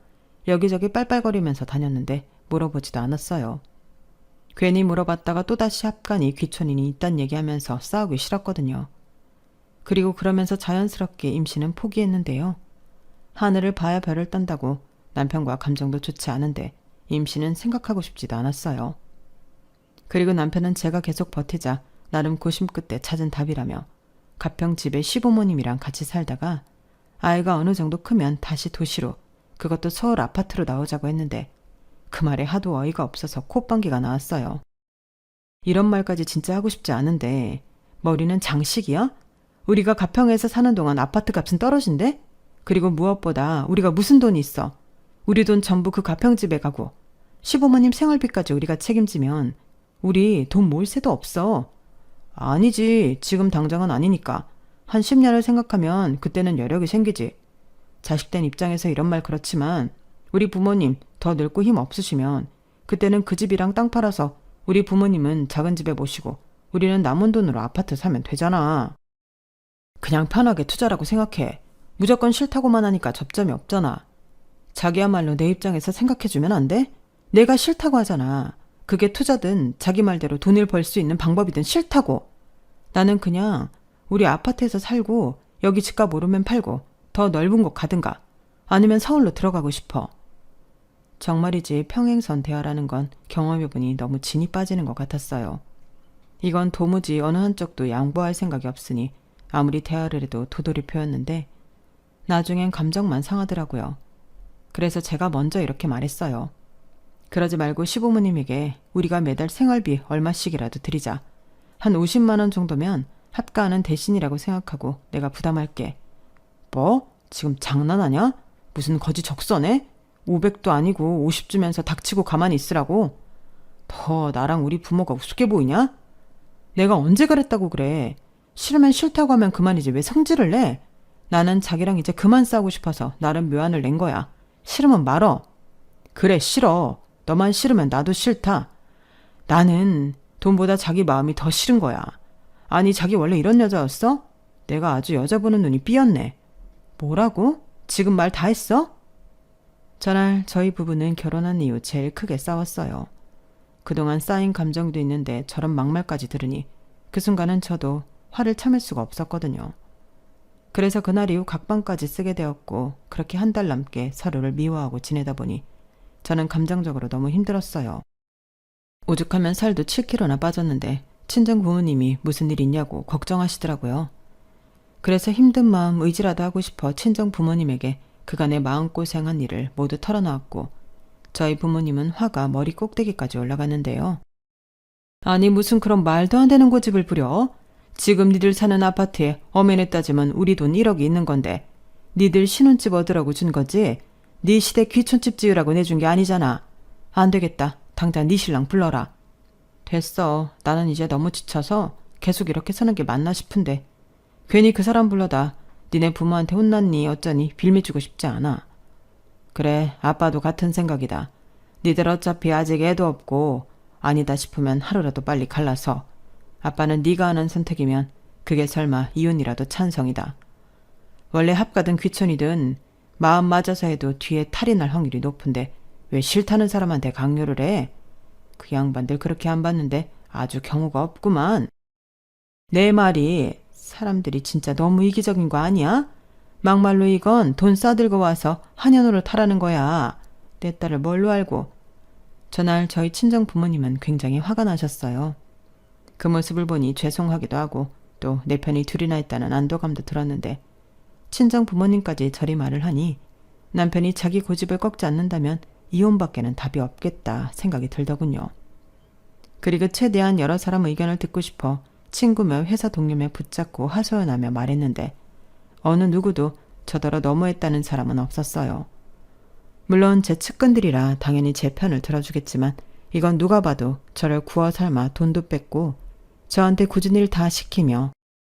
여기저기 빨빨거리면서 다녔는데 물어보지도 않았어요. 괜히 물어봤다가 또다시 합간이 귀촌인이 있단 얘기하면서 싸우기 싫었거든요. 그리고 그러면서 자연스럽게 임신은 포기했는데요. 하늘을 봐야 별을 딴다고 남편과 감정도 좋지 않은데 임신은 생각하고 싶지도 않았어요. 그리고 남편은 제가 계속 버티자 나름 고심 끝에 찾은 답이라며 가평 집에 시부모님이랑 같이 살다가 아이가 어느 정도 크면 다시 도시로, 그것도 서울 아파트로 나오자고 했는데 그 말에 하도 어이가 없어서 콧방귀가 나왔어요. 이런 말까지 진짜 하고 싶지 않은데 머리는 장식이야? 우리가 가평에서 사는 동안 아파트 값은 떨어진대? 그리고 무엇보다 우리가 무슨 돈이 있어? 우리 돈 전부 그 가평집에 가고 시부모님 생활비까지 우리가 책임지면 우리 돈 모을 새도 없어. 아니지. 지금 당장은 아니니까. 한 10년을 생각하면 그때는 여력이 생기지. 자식된 입장에서 이런 말 그렇지만 우리 부모님 더 늙고 힘 없으시면 그때는 그 집이랑 땅 팔아서 우리 부모님은 작은 집에 모시고 우리는 남은 돈으로 아파트 사면 되잖아. 그냥 편하게 투자라고 생각해. 무조건 싫다고만 하니까 접점이 없잖아. 자기야말로 내 입장에서 생각해주면 안 돼? 내가 싫다고 하잖아. 그게 투자든 자기 말대로 돈을 벌 수 있는 방법이든 싫다고. 나는 그냥 우리 아파트에서 살고 여기 집값 오르면 팔고 더 넓은 곳 가든가 아니면 서울로 들어가고 싶어. 정말이지 평행선 대화라는 건 경험해보니 너무 진이 빠지는 것 같았어요. 이건 도무지 어느 한쪽도 양보할 생각이 없으니 아무리 대화를 해도 도돌이표였는데 나중엔 감정만 상하더라고요. 그래서 제가 먼저 이렇게 말했어요. 그러지 말고 시부모님에게 우리가 매달 생활비 얼마씩이라도 드리자. 한 50만 원 정도면 합가하는 대신이라고 생각하고 내가 부담할게. 뭐? 지금 장난하냐? 무슨 거지 적서네? 500도 아니고 50 주면서 닥치고 가만히 있으라고? 너 나랑 우리 부모가 우습게 보이냐? 내가 언제 그랬다고 그래. 싫으면 싫다고 하면 그만이지 왜 성질을 내? 나는 자기랑 이제 그만 싸우고 싶어서 나름 묘안을 낸 거야. 싫으면 말어. 그래 싫어. 너만 싫으면 나도 싫다. 나는 돈보다 자기 마음이 더 싫은 거야. 아니 자기 원래 이런 여자였어? 내가 아주 여자 보는 눈이 삐었네. 뭐라고? 지금 말 다 했어? 전날 저희 부부는 결혼한 이후 제일 크게 싸웠어요. 그동안 쌓인 감정도 있는데 저런 막말까지 들으니 그 순간은 저도 화를 참을 수가 없었거든요. 그래서 그날 이후 각방까지 쓰게 되었고 그렇게 한 달 넘게 서로를 미워하고 지내다 보니 저는 감정적으로 너무 힘들었어요. 오죽하면 살도 7kg나 빠졌는데 친정 부모님이 무슨 일 있냐고 걱정하시더라고요. 그래서 힘든 마음 의지라도 하고 싶어 친정 부모님에게 그간의 마음고생한 일을 모두 털어놓았고 저희 부모님은 화가 머리 꼭대기까지 올라갔는데요. 아니 무슨 그런 말도 안 되는 고집을 부려? 지금 니들 사는 아파트에 엄연히 따지면 우리 돈 1억이 있는 건데 니들 신혼집 얻으라고 준 거지? 네 시댁 귀촌집 지으라고 내준 게 아니잖아. 안 되겠다. 당장 네 신랑 불러라. 됐어. 나는 이제 너무 지쳐서 계속 이렇게 사는 게 맞나 싶은데 괜히 그 사람 불러다 니네 부모한테 혼났니 어쩌니 빌미주고 싶지 않아. 그래 아빠도 같은 생각이다. 니들 어차피 아직 애도 없고 아니다 싶으면 하루라도 빨리 갈라서. 아빠는 네가 하는 선택이면 그게 설마 이혼이라도 찬성이다. 원래 합가든 귀촌이든 마음 맞아서 해도 뒤에 탈이 날 확률이 높은데 왜 싫다는 사람한테 강요를 해? 그 양반들 그렇게 안 봤는데 아주 경우가 없구만. 내 말이 사람들이 진짜 너무 이기적인 거 아니야? 막말로 이건 돈 싸들고 와서 한현우를 타라는 거야. 내 딸을 뭘로 알고. 전날 저희 친정 부모님은 굉장히 화가 나셨어요. 그 모습을 보니 죄송하기도 하고 또 내 편이 둘이나 있다는 안도감도 들었는데 친정 부모님까지 저리 말을 하니 남편이 자기 고집을 꺾지 않는다면 이혼밖에는 답이 없겠다 생각이 들더군요. 그리고 최대한 여러 사람 의견을 듣고 싶어 친구며 회사 동료며 붙잡고 하소연하며 말했는데 어느 누구도 저더러 너무했다는 사람은 없었어요. 물론 제 측근들이라 당연히 제 편을 들어주겠지만 이건 누가 봐도 저를 구워 삶아 돈도 뺏고 저한테 굳은 일 다 시키며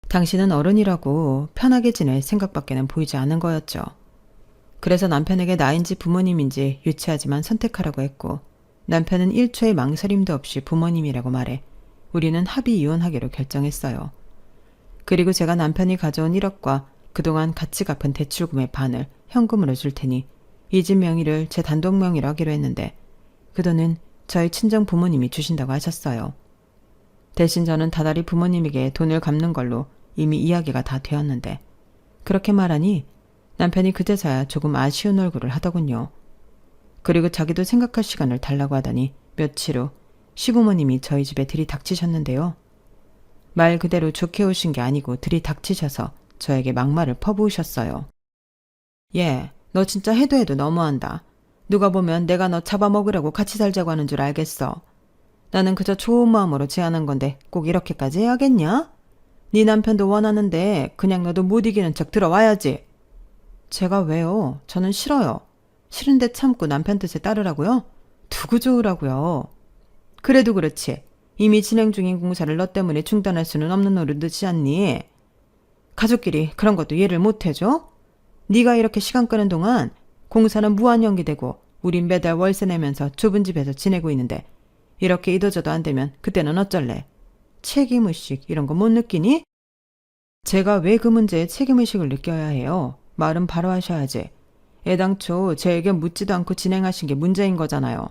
당신은 어른이라고 편하게 지낼 생각밖에는 보이지 않은 거였죠. 그래서 남편에게 나인지 부모님인지 유치하지만 선택하라고 했고 남편은 1초의 망설임도 없이 부모님이라고 말해 우리는 합의 이혼하기로 결정했어요. 그리고 제가 남편이 가져온 1억과 그동안 같이 갚은 대출금의 반을 현금으로 줄 테니 이 집 명의를 제 단독 명의로 하기로 했는데 그 돈은 저희 친정 부모님이 주신다고 하셨어요. 대신 저는 다달이 부모님에게 돈을 갚는 걸로 이미 이야기가 다 되었는데 그렇게 말하니 남편이 그제서야 조금 아쉬운 얼굴을 하더군요. 그리고 자기도 생각할 시간을 달라고 하더니 며칠 후 시부모님이 저희 집에 들이닥치셨는데요. 말 그대로 좋게 오신 게 아니고 들이닥치셔서 저에게 막말을 퍼부으셨어요. 예, 너 진짜 해도 해도 너무한다. 누가 보면 내가 너 잡아먹으려고 같이 살자고 하는 줄 알겠어. 나는 그저 좋은 마음으로 제안한 건데 꼭 이렇게까지 해야겠냐? 네 남편도 원하는데 그냥 너도 못 이기는 척 들어와야지. 제가 왜요? 저는 싫어요. 싫은데 참고 남편 뜻에 따르라고요? 두고 좋으라고요. 그래도 그렇지. 이미 진행 중인 공사를 너 때문에 중단할 수는 없는 노릇이지 않니? 가족끼리 그런 것도 이해를 못 해줘? 네가 이렇게 시간 끄는 동안 공사는 무한 연기되고 우린 매달 월세 내면서 좁은 집에서 지내고 있는데 이렇게 이도저도 안 되면 그때는 어쩔래? 책임의식 이런 거 못 느끼니? 제가 왜 그 문제에 책임의식을 느껴야 해요? 말은 바로 하셔야지. 애당초 제 의견 묻지도 않고 진행하신 게 문제인 거잖아요.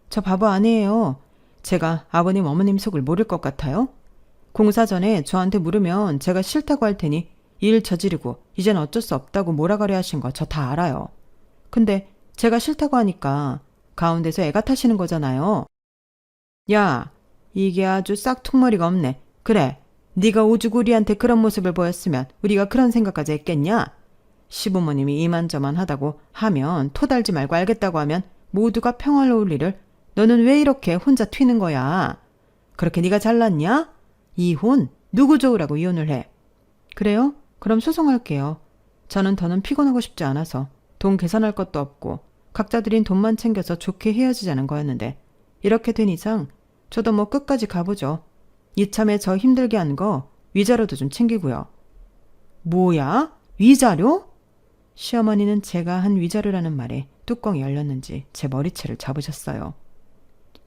저 바보 아니에요. 제가 아버님 어머님 속을 모를 것 같아요? 공사 전에 저한테 물으면 제가 싫다고 할 테니 일 저지르고 이젠 어쩔 수 없다고 몰아가려 하신 거 저 다 알아요. 근데 제가 싫다고 하니까 가운데서 애가 타시는 거잖아요. 야, 이게 아주 싹퉁머리가 없네. 그래, 네가 오죽 우리한테 그런 모습을 보였으면 우리가 그런 생각까지 했겠냐? 시부모님이 이만저만 하다고 하면 토달지 말고 알겠다고 하면 모두가 평화로울 일을 너는 왜 이렇게 혼자 튀는 거야? 그렇게 네가 잘났냐? 이혼? 누구 좋으라고 이혼을 해? 그래요? 그럼 소송할게요. 저는 더는 피곤하고 싶지 않아서 돈 계산할 것도 없고 각자 들인 돈만 챙겨서 좋게 헤어지자는 거였는데 이렇게 된 이상 저도 뭐 끝까지 가보죠. 이참에 저 힘들게 한 거 위자료도 좀 챙기고요. 뭐야? 위자료? 시어머니는 제가 한 위자료라는 말에 뚜껑이 열렸는지 제 머리채를 잡으셨어요.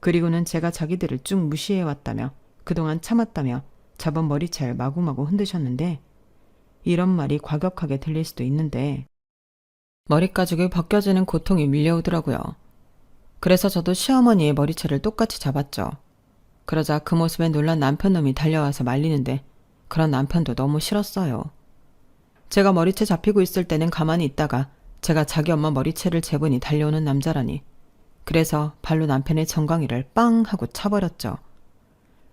그리고는 제가 자기들을 쭉 무시해왔다며 그동안 참았다며 잡은 머리채를 마구마구 흔드셨는데 이런 말이 과격하게 들릴 수도 있는데 머리가죽이 벗겨지는 고통이 밀려오더라고요. 그래서 저도 시어머니의 머리채를 똑같이 잡았죠. 그러자 그 모습에 놀란 남편놈이 달려와서 말리는데 그런 남편도 너무 싫었어요. 제가 머리채 잡히고 있을 때는 가만히 있다가 제가 자기 엄마 머리채를 재보니 달려오는 남자라니. 그래서 발로 남편의 정강이를 빵 하고 차버렸죠.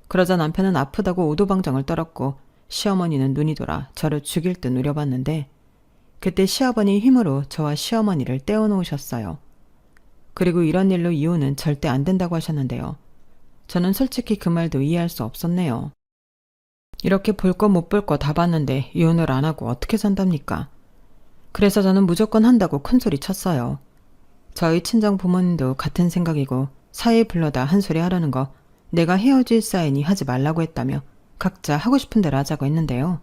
그러자 남편은 아프다고 오도방정을 떨었고 시어머니는 눈이 돌아 저를 죽일 듯 노려봤는데 그때 시아버니 힘으로 저와 시어머니를 떼어놓으셨어요. 그리고 이런 일로 이혼은 절대 안 된다고 하셨는데요. 저는 솔직히 그 말도 이해할 수 없었네요. 이렇게 볼 거 못 볼 거 다 봤는데 이혼을 안 하고 어떻게 산답니까? 그래서 저는 무조건 한다고 큰소리 쳤어요. 저희 친정 부모님도 같은 생각이고 사회 불러다 한 소리 하라는 거 내가 헤어질 사이니 하지 말라고 했다며 각자 하고 싶은 대로 하자고 했는데요.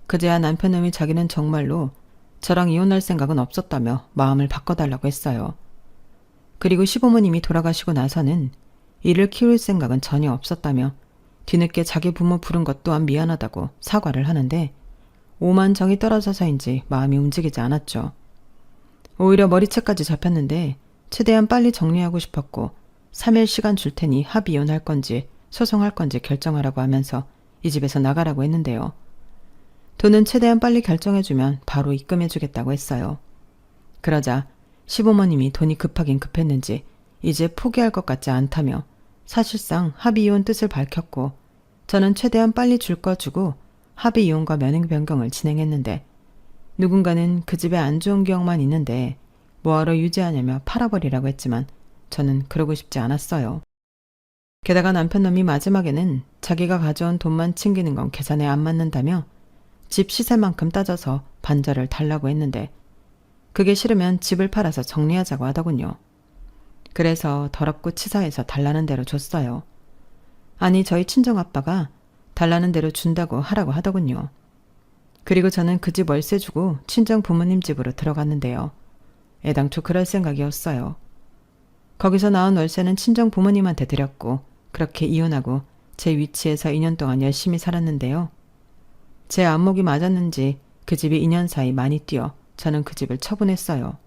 그제야 남편놈이 자기는 정말로 저랑 이혼할 생각은 없었다며 마음을 바꿔달라고 했어요. 그리고 시부모님이 돌아가시고 나서는 이를 키울 생각은 전혀 없었다며 뒤늦게 자기 부모 부른 것 또한 미안하다고 사과를 하는데 오만 정이 떨어져서인지 마음이 움직이지 않았죠. 오히려 머리채까지 잡혔는데 최대한 빨리 정리하고 싶었고 3일 시간 줄 테니 합의 이혼할 건지 소송할 건지 결정하라고 하면서 이 집에서 나가라고 했는데요. 돈은 최대한 빨리 결정해주면 바로 입금해주겠다고 했어요. 그러자 시부모님이 돈이 급하긴 급했는지 이제 포기할 것 같지 않다며 사실상 합의 이혼 뜻을 밝혔고 저는 최대한 빨리 줄 거 주고 합의 이혼과 면행 변경을 진행했는데 누군가는 그 집에 안 좋은 기억만 있는데 뭐하러 유지하냐며 팔아버리라고 했지만 저는 그러고 싶지 않았어요. 게다가 남편놈이 마지막에는 자기가 가져온 돈만 챙기는 건 계산에 안 맞는다며 집 시세만큼 따져서 반절을 달라고 했는데 그게 싫으면 집을 팔아서 정리하자고 하더군요. 그래서 더럽고 치사해서 달라는 대로 줬어요. 아니 저희 친정아빠가 달라는 대로 준다고 하라고 하더군요. 그리고 저는 그 집 월세 주고 친정 부모님 집으로 들어갔는데요. 애당초 그럴 생각이었어요. 거기서 나온 월세는 친정 부모님한테 드렸고 그렇게 이혼하고 제 위치에서 2년 동안 열심히 살았는데요. 제 안목이 맞았는지 그 집이 2년 사이 많이 뛰어 저는 그 집을 처분했어요.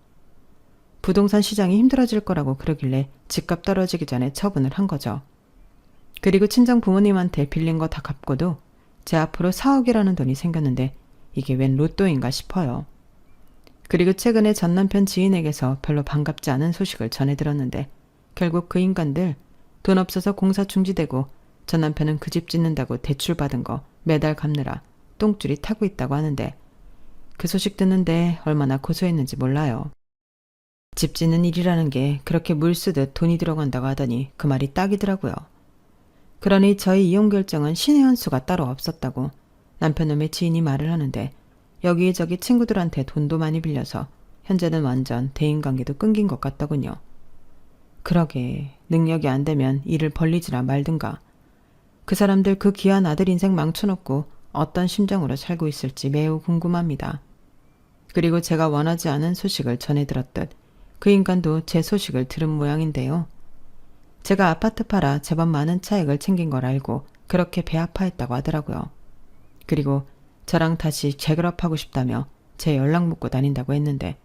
부동산 시장이 힘들어질 거라고 그러길래 집값 떨어지기 전에 처분을 한 거죠. 그리고 친정 부모님한테 빌린 거 다 갚고도 제 앞으로 4억이라는 돈이 생겼는데 이게 웬 로또인가 싶어요. 그리고 최근에 전 남편 지인에게서 별로 반갑지 않은 소식을 전해 들었는데 결국 그 인간들 돈 없어서 공사 중지되고 전 남편은 그 집 짓는다고 대출 받은 거 매달 갚느라 똥줄이 타고 있다고 하는데 그 소식 듣는데 얼마나 고소했는지 몰라요. 집 짓는 일이라는 게 그렇게 물 쓰듯 돈이 들어간다고 하더니 그 말이 딱이더라고요. 그러니 저희 이혼 결정은 신의 한 수가 따로 없었다고 남편놈의 지인이 말을 하는데 여기저기 친구들한테 돈도 많이 빌려서 현재는 완전 대인관계도 끊긴 것 같더군요. 그러게 능력이 안 되면 일을 벌리지라 말든가. 그 사람들 그 귀한 아들 인생 망쳐놓고 어떤 심정으로 살고 있을지 매우 궁금합니다. 그리고 제가 원하지 않은 소식을 전해 들었듯 그 인간도 제 소식을 들은 모양인데요. 제가 아파트 팔아 제법 많은 차익을 챙긴 걸 알고 그렇게 배 아파했다고 하더라고요. 그리고 저랑 다시 재결합하고 싶다며 제 연락 묻고 다닌다고 했는데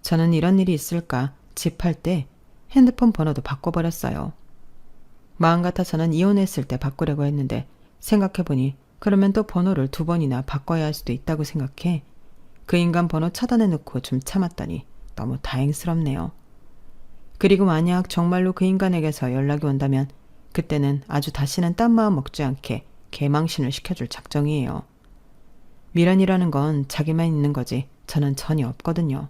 저는 이런 일이 있을까 집 팔 때 핸드폰 번호도 바꿔버렸어요. 마음 같아서는 이혼했을 때 바꾸려고 했는데 생각해보니 그러면 또 번호를 2번이나 바꿔야 할 수도 있다고 생각해 그 인간 번호 차단해놓고 좀 참았더니 너무 다행스럽네요. 그리고 만약 정말로 그 인간에게서 연락이 온다면 그때는 아주 다시는 딴 마음 먹지 않게 개망신을 시켜줄 작정이에요. 미련이라는 건 자기만 있는 거지 저는 전혀 없거든요.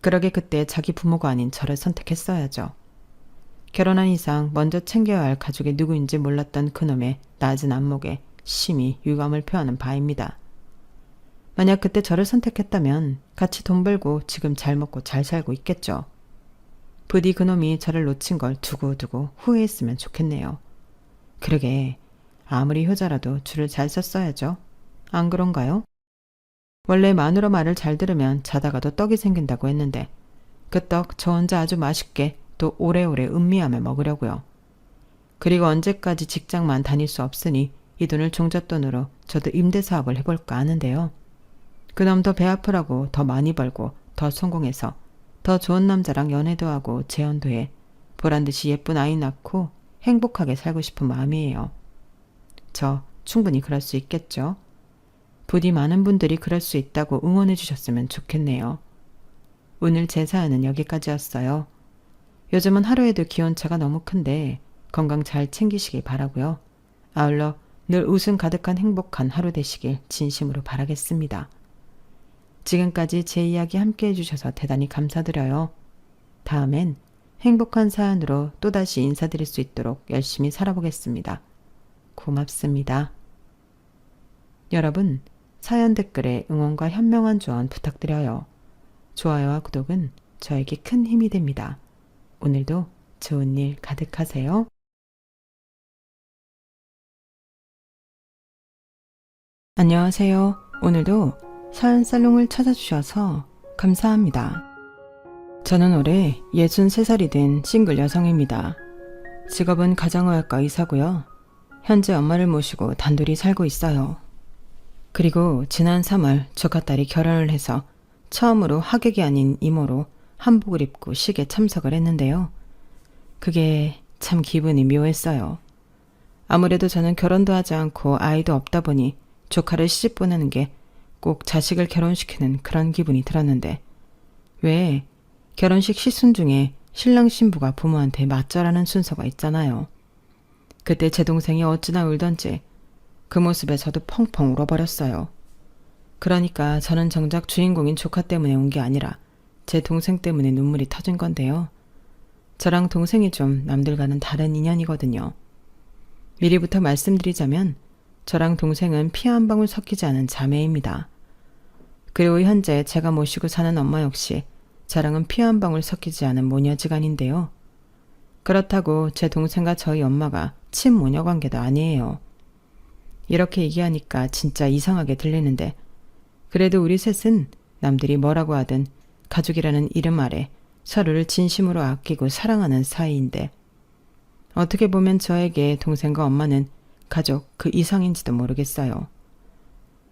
그러게 그때 자기 부모가 아닌 저를 선택했어야죠. 결혼한 이상 먼저 챙겨야 할 가족이 누구인지 몰랐던 그놈의 낮은 안목에 심히 유감을 표하는 바입니다. 만약 그때 저를 선택했다면 같이 돈 벌고 지금 잘 먹고 잘 살고 있겠죠. 부디 그놈이 저를 놓친 걸 두고두고 후회했으면 좋겠네요. 그러게 아무리 효자라도 줄을 잘 섰어야죠. 안 그런가요? 원래 마누라 말을 잘 들으면 자다가도 떡이 생긴다고 했는데 그 떡 저 혼자 아주 맛있게 또 오래오래 음미하며 먹으려고요. 그리고 언제까지 직장만 다닐 수 없으니 이 돈을 종잣돈으로 저도 임대사업을 해볼까 하는데요. 그놈 더 배 아프라고 더 많이 벌고 더 성공해서 더 좋은 남자랑 연애도 하고 재혼도 해 보란듯이 예쁜 아이 낳고 행복하게 살고 싶은 마음이에요. 저 충분히 그럴 수 있겠죠? 부디 많은 분들이 그럴 수 있다고 응원해 주셨으면 좋겠네요. 오늘 제 사연은 여기까지였어요. 요즘은 하루에도 기온차가 너무 큰데 건강 잘 챙기시길 바라고요. 아울러 늘 웃음 가득한 행복한 하루 되시길 진심으로 바라겠습니다. 지금까지 제 이야기 함께 해주셔서 대단히 감사드려요. 다음엔 행복한 사연으로 또다시 인사드릴 수 있도록 열심히 살아보겠습니다. 고맙습니다. 여러분, 사연 댓글에 응원과 현명한 조언 부탁드려요. 좋아요와 구독은 저에게 큰 힘이 됩니다. 오늘도 좋은 일 가득하세요. 안녕하세요. 오늘도 사연 살롱을 찾아주셔서 감사합니다. 저는 올해 63살이 된 싱글 여성입니다. 직업은 가정의학과 의사고요. 현재 엄마를 모시고 단둘이 살고 있어요. 그리고 지난 3월 조카딸이 결혼을 해서 처음으로 하객이 아닌 이모로 한복을 입고 식에 참석을 했는데요. 그게 참 기분이 묘했어요. 아무래도 저는 결혼도 하지 않고 아이도 없다 보니 조카를 시집 보내는 게 꼭 자식을 결혼시키는 그런 기분이 들었는데, 왜 결혼식 시순 중에 신랑 신부가 부모한테 맞절하는 순서가 있잖아요. 그때 제 동생이 어찌나 울던지 그 모습에 저도 펑펑 울어버렸어요. 그러니까 저는 정작 주인공인 조카 때문에 운 게 아니라 제 동생 때문에 눈물이 터진 건데요. 저랑 동생이 좀 남들과는 다른 인연이거든요. 미리부터 말씀드리자면 저랑 동생은 피 한 방울 섞이지 않은 자매입니다. 그리고 현재 제가 모시고 사는 엄마 역시 저랑은 피 한 방울 섞이지 않은 모녀지간인데요. 그렇다고 제 동생과 저희 엄마가 친모녀 관계도 아니에요. 이렇게 얘기하니까 진짜 이상하게 들리는데, 그래도 우리 셋은 남들이 뭐라고 하든 가족이라는 이름 아래 서로를 진심으로 아끼고 사랑하는 사이인데, 어떻게 보면 저에게 동생과 엄마는 가족 그 이상인지도 모르겠어요.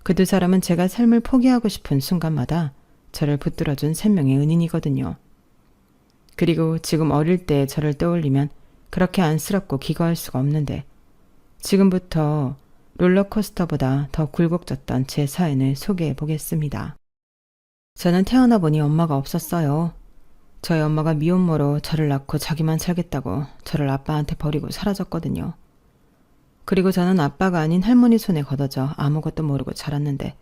그 두 사람은 제가 삶을 포기하고 싶은 순간마다 저를 붙들어준 생명의 은인이거든요. 그리고 지금 어릴 때 저를 떠올리면 그렇게 안쓰럽고 기거할 수가 없는데, 지금부터 롤러코스터보다 더 굴곡졌던 제 사연을 소개해 보겠습니다. 저는 태어나 보니 엄마가 없었어요. 저희 엄마가 미혼모로 저를 낳고 자기만 살겠다고 저를 아빠한테 버리고 사라졌거든요. 그리고 저는 아빠가 아닌 할머니 손에 걷어져 아무것도 모르고 자랐는데,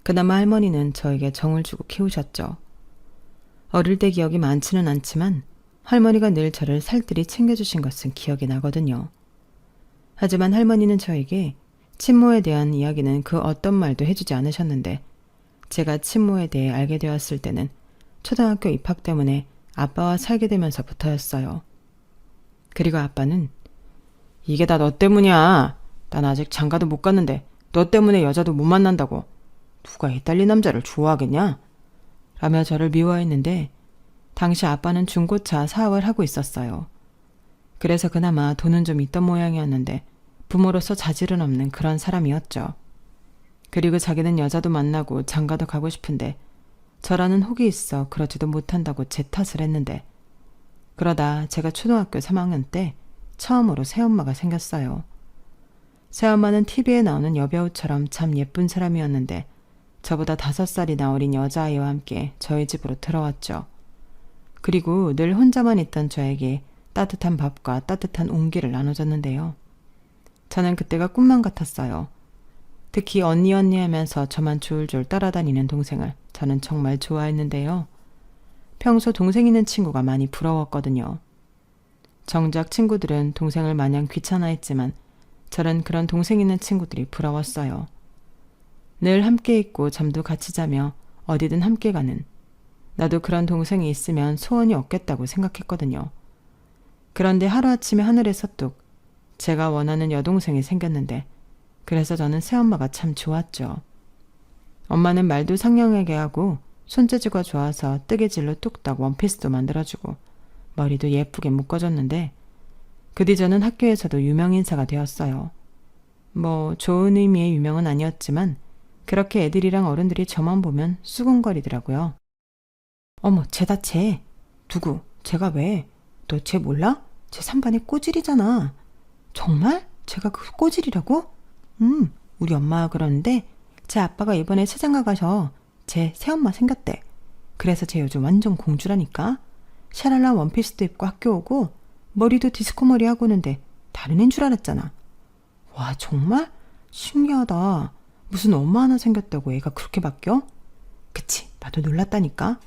그나마 할머니는 저에게 정을 주고 키우셨죠. 어릴 때 기억이 많지는 않지만 할머니가 늘 저를 살뜰히 챙겨주신 것은 기억이 나거든요. 하지만 할머니는 저에게 친모에 대한 이야기는 그 어떤 말도 해주지 않으셨는데, 제가 친모에 대해 알게 되었을 때는 초등학교 입학 때문에 아빠와 살게 되면서부터였어요. 그리고 아빠는 이게 다 너 때문이야. 난 아직 장가도 못 갔는데 너 때문에 여자도 못 만난다고. 누가 이딸린 남자를 좋아하겠냐? 라며 저를 미워했는데, 당시 아빠는 중고차 사업을 하고 있었어요. 그래서 그나마 돈은 좀 있던 모양이었는데 부모로서 자질은 없는 그런 사람이었죠. 그리고 자기는 여자도 만나고 장가도 가고 싶은데 저라는 혹이 있어 그러지도 못한다고 제 탓을 했는데, 그러다 제가 초등학교 3학년 때 처음으로 새엄마가 생겼어요. 새엄마는 TV에 나오는 여배우처럼 참 예쁜 사람이었는데 저보다 5살이나 어린 여자아이와 함께 저희 집으로 들어왔죠. 그리고 늘 혼자만 있던 저에게 따뜻한 밥과 따뜻한 온기를 나눠줬는데요. 저는 그때가 꿈만 같았어요. 특히 언니 하면서 저만 졸졸 따라다니는 동생을 저는 정말 좋아했는데요. 평소 동생 있는 친구가 많이 부러웠거든요. 정작 친구들은 동생을 마냥 귀찮아했지만 저는 그런 동생 있는 친구들이 부러웠어요. 늘 함께 있고 잠도 같이 자며 어디든 함께 가는, 나도 그런 동생이 있으면 소원이 없겠다고 생각했거든요. 그런데 하루아침에 하늘에서 뚝 제가 원하는 여동생이 생겼는데, 그래서 저는 새엄마가 참 좋았죠. 엄마는 말도 상냥하게 하고 손재주가 좋아서 뜨개질로 뚝딱 원피스도 만들어주고 머리도 예쁘게 묶어줬는데, 그 뒤 저는 학교에서도 유명인사가 되었어요. 뭐 좋은 의미의 유명은 아니었지만 그렇게 애들이랑 어른들이 저만 보면 수군거리더라고요. 어머, 쟤다 쟤. 누구? 쟤가 왜? 너 쟤 몰라? 쟤 3반의 꼬질이잖아. 정말? 쟤가 그 꼬질이라고? 우리 엄마가 그러는데 쟤 아빠가 이번에 시장가 가서 쟤 새엄마 생겼대. 그래서 쟤 요즘 완전 공주라니까. 샤랄라 원피스도 입고 학교 오고 머리도 디스코 머리 하고 오는데 다른 애인 줄 알았잖아. 와, 정말? 신기하다. 무슨 엄마 하나 생겼다고 애가 그렇게 바뀌어? 그치, 나도 놀랐다니까.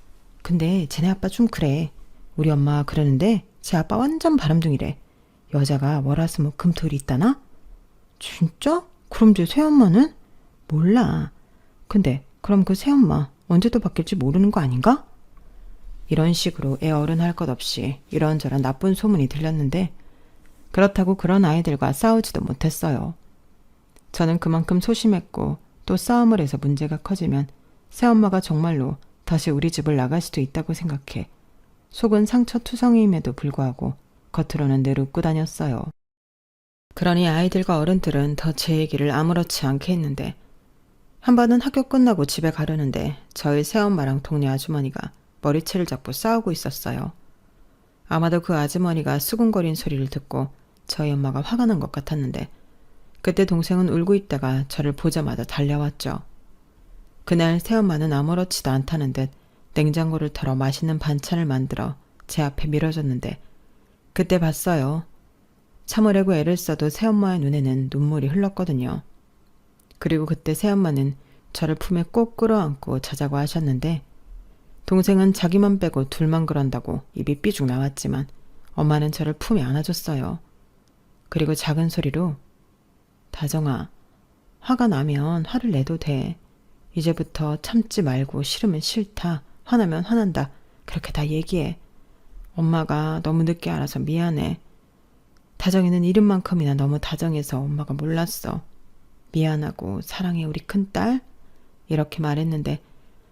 근데 쟤네 아빠 좀 그래. 우리 엄마가 그러는데 쟤 아빠 완전 바람둥이래. 여자가 월화수목 금토일이 있다나? 진짜? 그럼 쟤 새엄마는? 몰라. 근데 그럼 그 새엄마 언제 또 바뀔지 모르는 거 아닌가? 이런 식으로 애 어른 할 것 없이 이런저런 나쁜 소문이 들렸는데, 그렇다고 그런 아이들과 싸우지도 못했어요. 저는 그만큼 소심했고 또 싸움을 해서 문제가 커지면 새엄마가 정말로 다시 우리 집을 나갈 수도 있다고 생각해 속은 상처투성이임에도 불구하고 겉으로는 늘 웃고 다녔어요. 그러니 아이들과 어른들은 더 제 얘기를 아무렇지 않게 했는데, 한 번은 학교 끝나고 집에 가려는데 저희 새엄마랑 동네 아주머니가 머리채를 잡고 싸우고 있었어요. 아마도 그 아주머니가 수군거린 소리를 듣고 저희 엄마가 화가 난 것 같았는데 그때 동생은 울고 있다가 저를 보자마자 달려왔죠. 그날 새엄마는 아무렇지도 않다는 듯 냉장고를 털어 맛있는 반찬을 만들어 제 앞에 밀어줬는데 그때 봤어요. 참으려고 애를 써도 새엄마의 눈에는 눈물이 흘렀거든요. 그리고 그때 새엄마는 저를 품에 꼭 끌어안고 자자고 하셨는데 동생은 자기만 빼고 둘만 그런다고 입이 삐죽 나왔지만 엄마는 저를 품에 안아줬어요. 그리고 작은 소리로 다정아, 화가 나면 화를 내도 돼. 이제부터 참지 말고 싫으면 싫다, 화나면 화난다. 그렇게 다 얘기해. 엄마가 너무 늦게 알아서 미안해. 다정이는 이름만큼이나 너무 다정해서 엄마가 몰랐어. 미안하고 사랑해 우리 큰딸. 이렇게 말했는데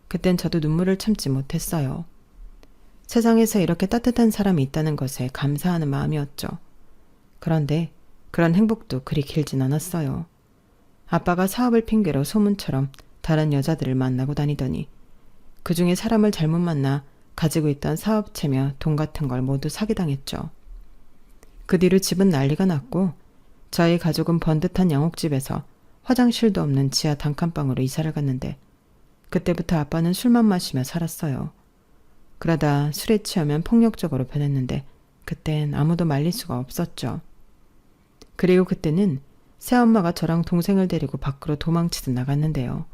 그땐 저도 눈물을 참지 못했어요. 세상에서 이렇게 따뜻한 사람이 있다는 것에 감사하는 마음이었죠. 그런데 그런 행복도 그리 길진 않았어요. 아빠가 사업을 핑계로 소문처럼 다른 여자들을 만나고 다니더니 그 중에 사람을 잘못 만나 가지고 있던 사업체며 돈 같은 걸 모두 사기당했죠. 그 뒤로 집은 난리가 났고 저희 가족은 번듯한 양옥집에서 화장실도 없는 지하 단칸방으로 이사를 갔는데 그때부터 아빠는 술만 마시며 살았어요. 그러다 술에 취하면 폭력적으로 변했는데 그땐 아무도 말릴 수가 없었죠. 그리고 그때는 새엄마가 저랑 동생을 데리고 밖으로 도망치듯 나갔는데요.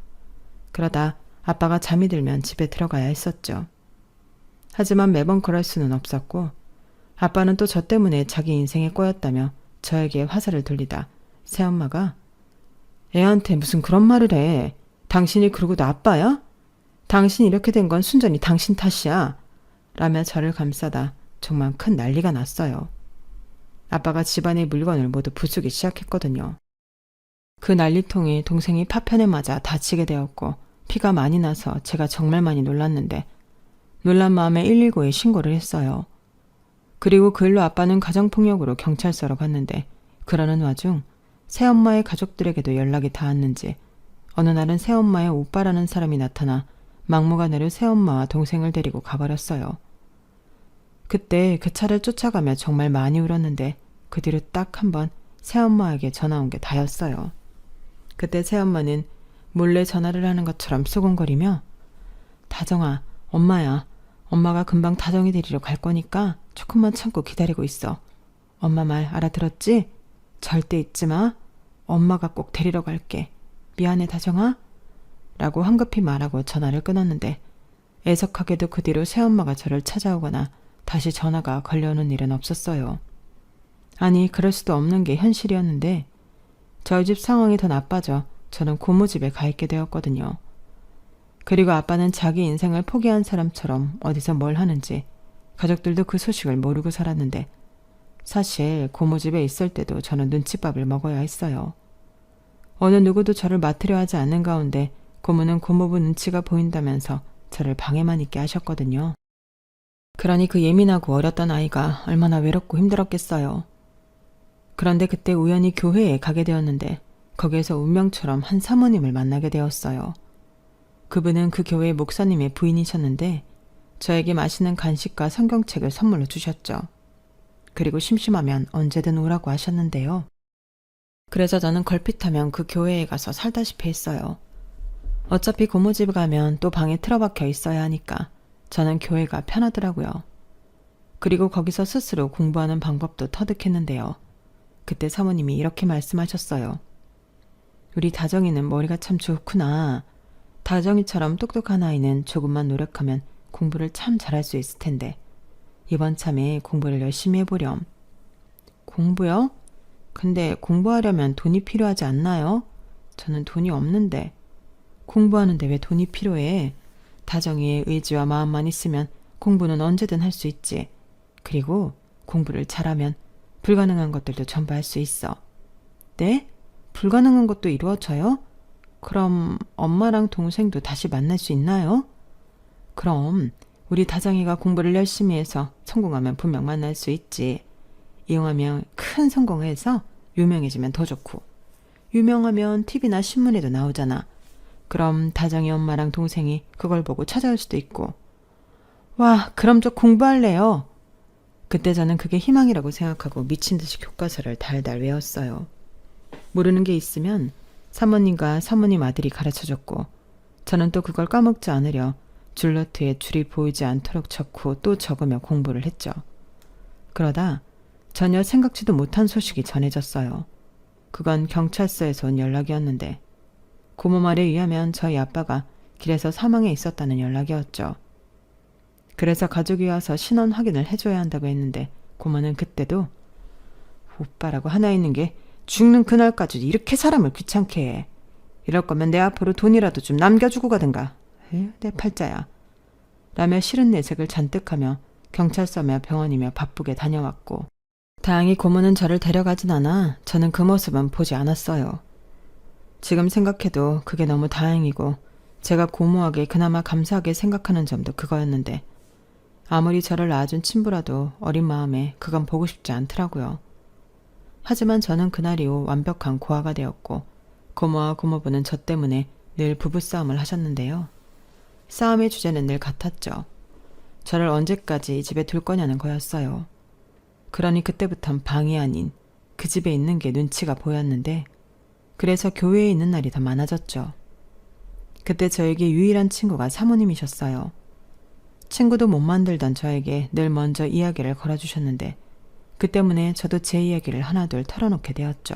그러다 아빠가 잠이 들면 집에 들어가야 했었죠. 하지만 매번 그럴 수는 없었고 아빠는 또 저 때문에 자기 인생에 꼬였다며 저에게 화살을 돌리다 새엄마가 애한테 무슨 그런 말을 해. 당신이 그러고도 아빠야? 당신이 이렇게 된 건 순전히 당신 탓이야. 라며 저를 감싸다 정말 큰 난리가 났어요. 아빠가 집안의 물건을 모두 부수기 시작했거든요. 그 난리통에 동생이 파편에 맞아 다치게 되었고 피가 많이 나서 제가 정말 많이 놀랐는데 놀란 마음에 119에 신고를 했어요. 그리고 그 일로 아빠는 가정폭력으로 경찰서로 갔는데 그러는 와중 새엄마의 가족들에게도 연락이 닿았는지 어느 날은 새엄마의 오빠라는 사람이 나타나 막무가내로 새엄마와 동생을 데리고 가버렸어요. 그때 그 차를 쫓아가며 정말 많이 울었는데 그 뒤로 딱 한 번 새엄마에게 전화 온 게 다였어요. 그때 새엄마는 몰래 전화를 하는 것처럼 수군거리며 다정아, 엄마야. 엄마가 금방 다정이 데리러 갈 거니까 조금만 참고 기다리고 있어. 엄마 말 알아들었지? 절대 잊지 마. 엄마가 꼭 데리러 갈게. 미안해 다정아? 라고 황급히 말하고 전화를 끊었는데 애석하게도 그 뒤로 새엄마가 저를 찾아오거나 다시 전화가 걸려오는 일은 없었어요. 아니 그럴 수도 없는 게 현실이었는데 저희 집 상황이 더 나빠져 저는 고모집에 가 있게 되었거든요. 그리고 아빠는 자기 인생을 포기한 사람처럼 어디서 뭘 하는지 가족들도 그 소식을 모르고 살았는데 사실 고모집에 있을 때도 저는 눈칫밥을 먹어야 했어요. 어느 누구도 저를 맡으려 하지 않는 가운데 고모는 고모부 눈치가 보인다면서 저를 방에만 있게 하셨거든요. 그러니 그 예민하고 어렸던 아이가 얼마나 외롭고 힘들었겠어요. 그런데 그때 우연히 교회에 가게 되었는데 거기에서 운명처럼 한 사모님을 만나게 되었어요. 그분은 그 교회 목사님의 부인이셨는데 저에게 맛있는 간식과 성경책을 선물로 주셨죠. 그리고 심심하면 언제든 오라고 하셨는데요. 그래서 저는 걸핏하면 그 교회에 가서 살다시피 했어요. 어차피 고모집에 가면 또 방에 틀어박혀 있어야 하니까 저는 교회가 편하더라고요. 그리고 거기서 스스로 공부하는 방법도 터득했는데요. 그때 사모님이 이렇게 말씀하셨어요. 우리 다정이는 머리가 참 좋구나. 다정이처럼 똑똑한 아이는 조금만 노력하면 공부를 참 잘할 수 있을 텐데 이번 참에 공부를 열심히 해보렴. 공부요? 근데 공부하려면 돈이 필요하지 않나요? 저는 돈이 없는데. 공부하는데 왜 돈이 필요해? 다정이의 의지와 마음만 있으면 공부는 언제든 할 수 있지. 그리고 공부를 잘하면 불가능한 것들도 전부 할 수 있어. 네? 불가능한 것도 이루어져요? 그럼 엄마랑 동생도 다시 만날 수 있나요? 그럼 우리 다정이가 공부를 열심히 해서 성공하면 분명 만날 수 있지. 이용하면 큰 성공을 해서 유명해지면 더 좋고 유명하면 TV나 신문에도 나오잖아. 그럼 다정이 엄마랑 동생이 그걸 보고 찾아올 수도 있고 와, 그럼 저 공부할래요. 그때 저는 그게 희망이라고 생각하고 미친 듯이 교과서를 달달 외웠어요. 모르는 게 있으면 사모님과 사모님 아들이 가르쳐줬고 저는 또 그걸 까먹지 않으려 줄노트에 줄이 보이지 않도록 적고 또 적으며 공부를 했죠. 그러다 전혀 생각지도 못한 소식이 전해졌어요. 그건 경찰서에서 온 연락이었는데 고모 말에 의하면 저희 아빠가 길에서 사망해 있었다는 연락이었죠. 그래서 가족이 와서 신원 확인을 해줘야 한다고 했는데 고모는 그때도 오빠라고 하나 있는 게 죽는 그날까지 이렇게 사람을 귀찮게 해. 이럴 거면 내 앞으로 돈이라도 좀 남겨주고 가든가. 에휴, 내 팔자야. 라며 싫은 내색을 잔뜩하며 경찰서며 병원이며 바쁘게 다녀왔고 다행히 고모는 저를 데려가진 않아 저는 그 모습은 보지 않았어요. 지금 생각해도 그게 너무 다행이고 제가 고모에게 그나마 감사하게 생각하는 점도 그거였는데 아무리 저를 낳아준 친부라도 어린 마음에 그건 보고 싶지 않더라고요. 하지만 저는 그날 이후 완벽한 고아가 되었고 고모와 고모부는 저 때문에 늘 부부싸움을 하셨는데요. 싸움의 주제는 늘 같았죠. 저를 언제까지 이 집에 둘 거냐는 거였어요. 그러니 그때부턴 방이 아닌 그 집에 있는 게 눈치가 보였는데 그래서 교회에 있는 날이 더 많아졌죠. 그때 저에게 유일한 친구가 사모님이셨어요. 친구도 못 만들던 저에게 늘 먼저 이야기를 걸어주셨는데 그 때문에 저도 제 이야기를 하나둘 털어놓게 되었죠.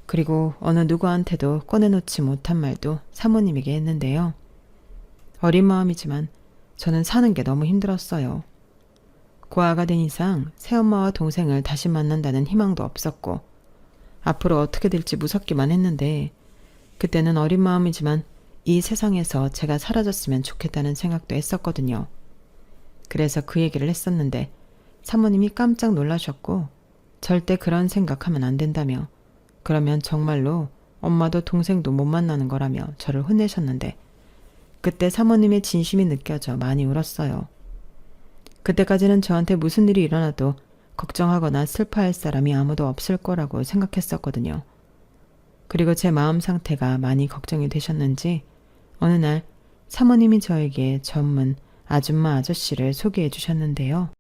그리고 어느 누구한테도 꺼내놓지 못한 말도 사모님에게 했는데요. 어린 마음이지만 저는 사는 게 너무 힘들었어요. 고아가 된 이상 새엄마와 동생을 다시 만난다는 희망도 없었고 앞으로 어떻게 될지 무섭기만 했는데 그때는 어린 마음이지만 이 세상에서 제가 사라졌으면 좋겠다는 생각도 했었거든요. 그래서 그 얘기를 했었는데 사모님이 깜짝 놀라셨고 절대 그런 생각하면 안 된다며 그러면 정말로 엄마도 동생도 못 만나는 거라며 저를 혼내셨는데 그때 사모님의 진심이 느껴져 많이 울었어요. 그때까지는 저한테 무슨 일이 일어나도 걱정하거나 슬퍼할 사람이 아무도 없을 거라고 생각했었거든요. 그리고 제 마음 상태가 많이 걱정이 되셨는지 어느 날 사모님이 저에게 전문 아줌마 아저씨를 소개해 주셨는데요.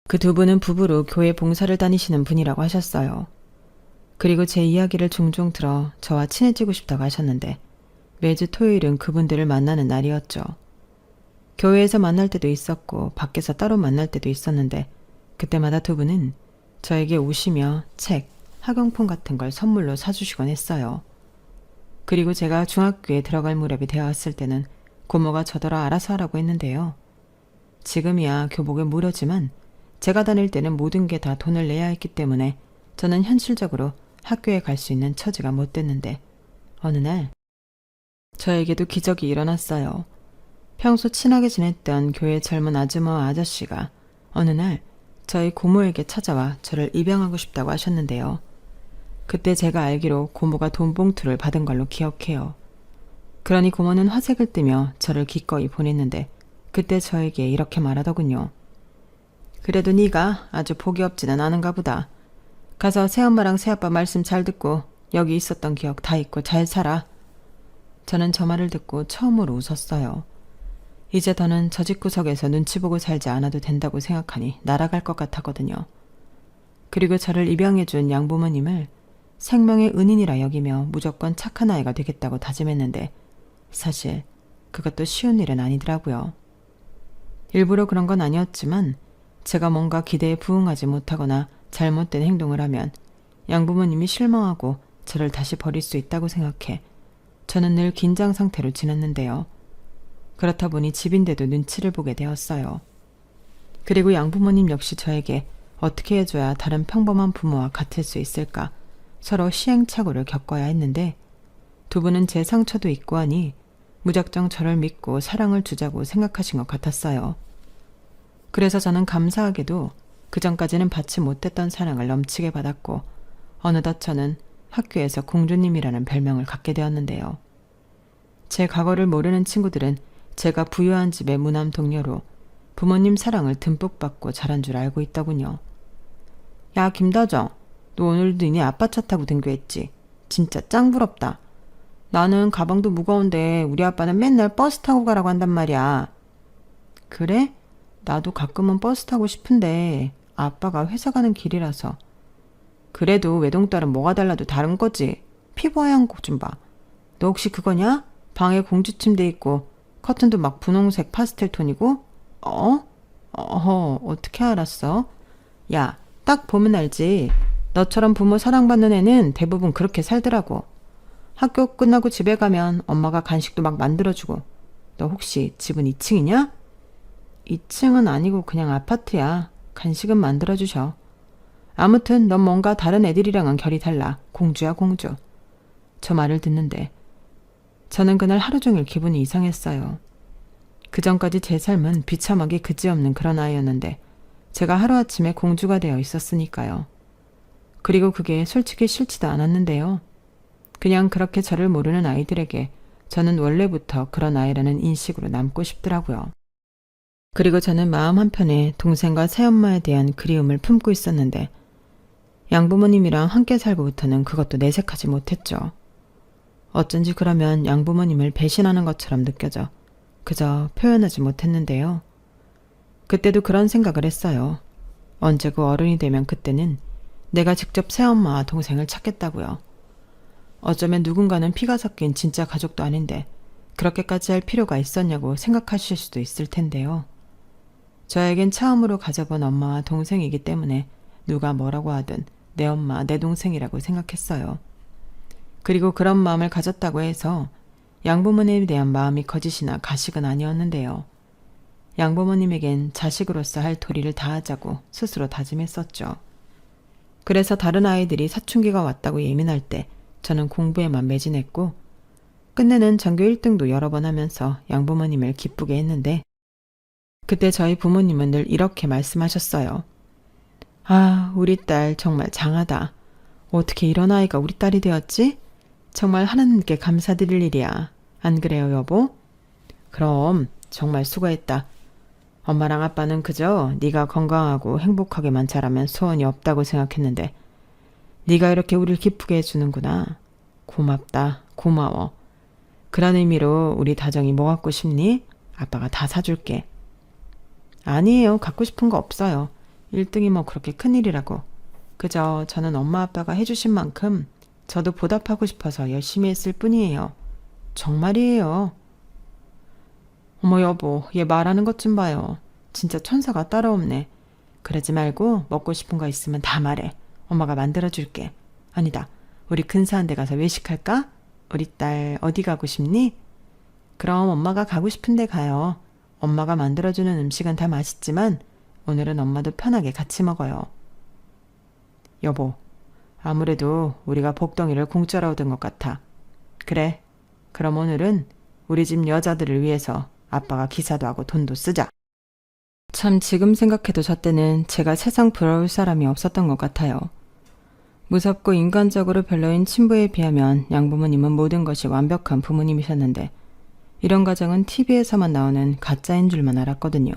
그 두 분은 부부로 교회 봉사를 다니시는 분이라고 하셨어요. 그리고 제 이야기를 종종 들어 저와 친해지고 싶다고 하셨는데 매주 토요일은 그분들을 만나는 날이었죠. 교회에서 만날 때도 있었고 밖에서 따로 만날 때도 있었는데 그때마다 두 분은 저에게 우시며 책, 학용품 같은 걸 선물로 사주시곤 했어요. 그리고 제가 중학교에 들어갈 무렵이 되었을 때는 고모가 저더러 알아서 하라고 했는데요. 지금이야 교복에 무료지만 제가 다닐 때는 모든 게 다 돈을 내야 했기 때문에 저는 현실적으로 학교에 갈 수 있는 처지가 못 됐는데 어느 날 저에게도 기적이 일어났어요. 평소 친하게 지냈던 교회 젊은 아주머와 아저씨가 어느 날 저희 고모에게 찾아와 저를 입양하고 싶다고 하셨는데요. 그때 제가 알기로 고모가 돈 봉투를 받은 걸로 기억해요. 그러니 고모는 화색을 띠며 저를 기꺼이 보냈는데 그때 저에게 이렇게 말하더군요. 그래도 네가 아주 복이 없지는 않은가 보다. 가서 새엄마랑 새아빠 말씀 잘 듣고 여기 있었던 기억 다 잊고 잘 살아. 저는 저 말을 듣고 처음으로 웃었어요. 이제 더는 저 집구석에서 눈치 보고 살지 않아도 된다고 생각하니 날아갈 것 같았거든요. 그리고 저를 입양해준 양부모님을 생명의 은인이라 여기며 무조건 착한 아이가 되겠다고 다짐했는데 사실 그것도 쉬운 일은 아니더라고요. 일부러 그런 건 아니었지만 제가 뭔가 기대에 부응하지 못하거나 잘못된 행동을 하면 양부모님이 실망하고 저를 다시 버릴 수 있다고 생각해 저는 늘 긴장 상태로 지냈는데요. 그렇다 보니 집인데도 눈치를 보게 되었어요. 그리고 양부모님 역시 저에게 어떻게 해줘야 다른 평범한 부모와 같을 수 있을까 서로 시행착오를 겪어야 했는데 두 분은 제 상처도 있고 하니 무작정 저를 믿고 사랑을 주자고 생각하신 것 같았어요. 그래서 저는 감사하게도 그전까지는 받지 못했던 사랑을 넘치게 받았고 어느덧 저는 학교에서 공주님이라는 별명을 갖게 되었는데요. 제 과거를 모르는 친구들은 제가 부유한 집의 무남 동료로 부모님 사랑을 듬뿍 받고 자란 줄 알고 있더군요. 야 김다정, 너 오늘도 니네 아빠 차 타고 댕겨했지? 진짜 짱 부럽다. 나는 가방도 무거운데 우리 아빠는 맨날 버스 타고 가라고 한단 말이야. 그래? 나도 가끔은 버스 타고 싶은데 아빠가 회사 가는 길이라서. 그래도 외동딸은 뭐가 달라도 다른 거지. 피부 하얀 거 좀 봐. 너 혹시 그거냐? 방에 공주 침대 있고 커튼도 막 분홍색 파스텔 톤이고? 어떻게 알았어? 야, 딱 보면 알지. 너처럼 부모 사랑받는 애는 대부분 그렇게 살더라고. 학교 끝나고 집에 가면 엄마가 간식도 막 만들어주고. 너 혹시 집은 2층이냐? 2층은 아니고 그냥 아파트야. 간식은 만들어주셔. 아무튼 넌 뭔가 다른 애들이랑은 결이 달라. 공주야, 공주. 저 말을 듣는데 저는 그날 하루 종일 기분이 이상했어요. 그전까지 제 삶은 비참하게 그지없는 그런 아이였는데 제가 하루아침에 공주가 되어 있었으니까요. 그리고 그게 솔직히 싫지도 않았는데요. 그냥 그렇게 저를 모르는 아이들에게 저는 원래부터 그런 아이라는 인식으로 남고 싶더라고요. 그리고 저는 마음 한편에 동생과 새엄마에 대한 그리움을 품고 있었는데 양부모님이랑 함께 살고부터는 그것도 내색하지 못했죠. 어쩐지 그러면 양부모님을 배신하는 것처럼 느껴져 그저 표현하지 못했는데요. 그때도 그런 생각을 했어요. 언제고 어른이 되면 그때는 내가 직접 새엄마와 동생을 찾겠다고요. 어쩌면 누군가는 피가 섞인 진짜 가족도 아닌데 그렇게까지 할 필요가 있었냐고 생각하실 수도 있을 텐데요. 저에겐 처음으로 가져본 엄마와 동생이기 때문에 누가 뭐라고 하든 내 엄마, 내 동생이라고 생각했어요. 그리고 그런 마음을 가졌다고 해서 양부모님에 대한 마음이 거짓이나 가식은 아니었는데요. 양부모님에겐 자식으로서 할 도리를 다하자고 스스로 다짐했었죠. 그래서 다른 아이들이 사춘기가 왔다고 예민할 때 저는 공부에만 매진했고 끝내는 전교 1등도 여러 번 하면서 양부모님을 기쁘게 했는데 그때 저희 부모님은 늘 이렇게 말씀하셨어요. 아, 우리 딸 정말 장하다. 어떻게 이런 아이가 우리 딸이 되었지? 정말 하나님께 감사드릴 일이야. 안 그래요, 여보? 그럼 정말 수고했다. 엄마랑 아빠는 그저 네가 건강하고 행복하게만 자라면 소원이 없다고 생각했는데 네가 이렇게 우릴 기쁘게 해주는구나. 고맙다. 고마워. 그런 의미로 우리 다정이 뭐 갖고 싶니? 아빠가 다 사줄게. 아니에요. 갖고 싶은 거 없어요. 1등이 뭐 그렇게 큰일이라고. 그저 저는 엄마 아빠가 해주신 만큼 저도 보답하고 싶어서 열심히 했을 뿐이에요. 정말이에요. 어머 여보, 얘 말하는 것 좀 봐요. 진짜 천사가 따로 없네. 그러지 말고 먹고 싶은 거 있으면 다 말해. 엄마가 만들어줄게. 아니다. 우리 근사한 데 가서 외식할까? 우리 딸 어디 가고 싶니? 그럼 엄마가 가고 싶은 데 가요. 엄마가 만들어주는 음식은 다 맛있지만 오늘은 엄마도 편하게 같이 먹어요. 여보, 아무래도 우리가 복덩이를 공짜로 얻은 것 같아. 그래, 그럼 오늘은 우리 집 여자들을 위해서 아빠가 기사도 하고 돈도 쓰자. 참 지금 생각해도 저 때는 제가 세상 부러울 사람이 없었던 것 같아요. 무섭고 인간적으로 별로인 친부에 비하면 양부모님은 모든 것이 완벽한 부모님이셨는데 이런 가정은 TV에서만 나오는 가짜인 줄만 알았거든요.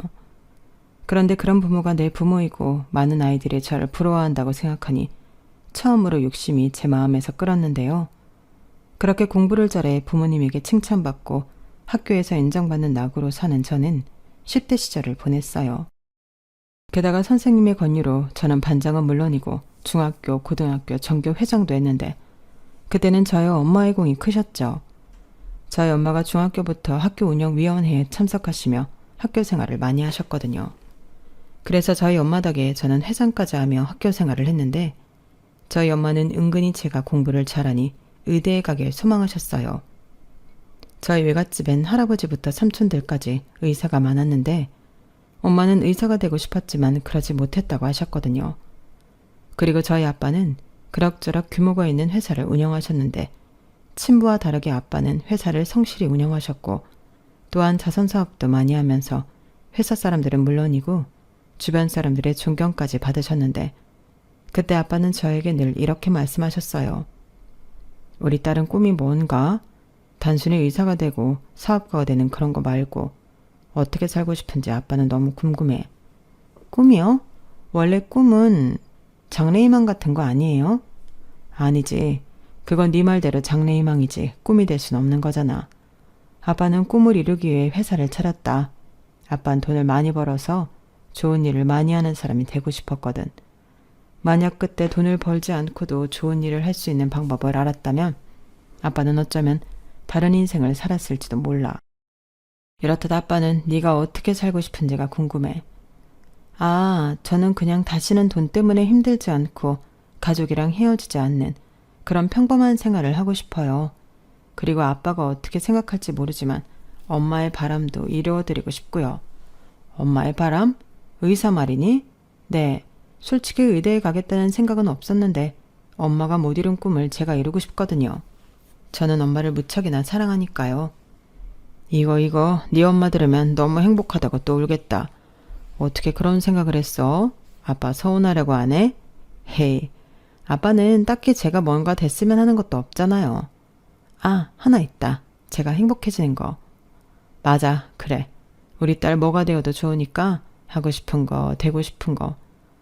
그런데 그런 부모가 내 부모이고 많은 아이들이 저를 부러워한다고 생각하니 처음으로 욕심이 제 마음에서 끓었는데요. 그렇게 공부를 잘해 부모님에게 칭찬받고 학교에서 인정받는 낙으로 사는 저는 10대 시절을 보냈어요. 게다가 선생님의 권유로 저는 반장은 물론이고 중학교, 고등학교, 전교 회장도 했는데 그때는 저희 엄마의 공이 크셨죠. 저희 엄마가 중학교부터 학교 운영위원회에 참석하시며 학교 생활을 많이 하셨거든요. 그래서 저희 엄마 덕에 저는 회장까지 하며 학교 생활을 했는데 저희 엄마는 은근히 제가 공부를 잘하니 의대에 가길 소망하셨어요. 저희 외갓집엔 할아버지부터 삼촌들까지 의사가 많았는데 엄마는 의사가 되고 싶었지만 그러지 못했다고 하셨거든요. 그리고 저희 아빠는 그럭저럭 규모가 있는 회사를 운영하셨는데 친부와 다르게 아빠는 회사를 성실히 운영하셨고 또한 자선사업도 많이 하면서 회사 사람들은 물론이고 주변 사람들의 존경까지 받으셨는데 그때 아빠는 저에게 늘 이렇게 말씀하셨어요. 우리 딸은 꿈이 뭔가? 단순히 의사가 되고 사업가가 되는 그런 거 말고 어떻게 살고 싶은지 아빠는 너무 궁금해. 꿈이요? 원래 꿈은 장래희망 같은 거 아니에요? 아니지. 그건 네 말대로 장래희망이지 꿈이 될 순 없는 거잖아. 아빠는 꿈을 이루기 위해 회사를 차렸다. 아빠는 돈을 많이 벌어서 좋은 일을 많이 하는 사람이 되고 싶었거든. 만약 그때 돈을 벌지 않고도 좋은 일을 할 수 있는 방법을 알았다면 아빠는 어쩌면 다른 인생을 살았을지도 몰라. 이렇듯 아빠는 네가 어떻게 살고 싶은지가 궁금해. 아, 저는 그냥 다시는 돈 때문에 힘들지 않고 가족이랑 헤어지지 않는 그런 평범한 생활을 하고 싶어요. 그리고 아빠가 어떻게 생각할지 모르지만 엄마의 바람도 이루어드리고 싶고요. 엄마의 바람? 의사 말이니? 네, 솔직히 의대에 가겠다는 생각은 없었는데 엄마가 못 이룬 꿈을 제가 이루고 싶거든요. 저는 엄마를 무척이나 사랑하니까요. 이거 네 엄마 들으면 너무 행복하다고 또 울겠다. 어떻게 그런 생각을 했어? 아빠 서운하려고 안 해? 헤이, 아빠는 딱히 제가 뭔가 됐으면 하는 것도 없잖아요. 아, 하나 있다. 제가 행복해지는 거. 맞아, 그래. 우리 딸 뭐가 되어도 좋으니까 하고 싶은 거, 되고 싶은 거,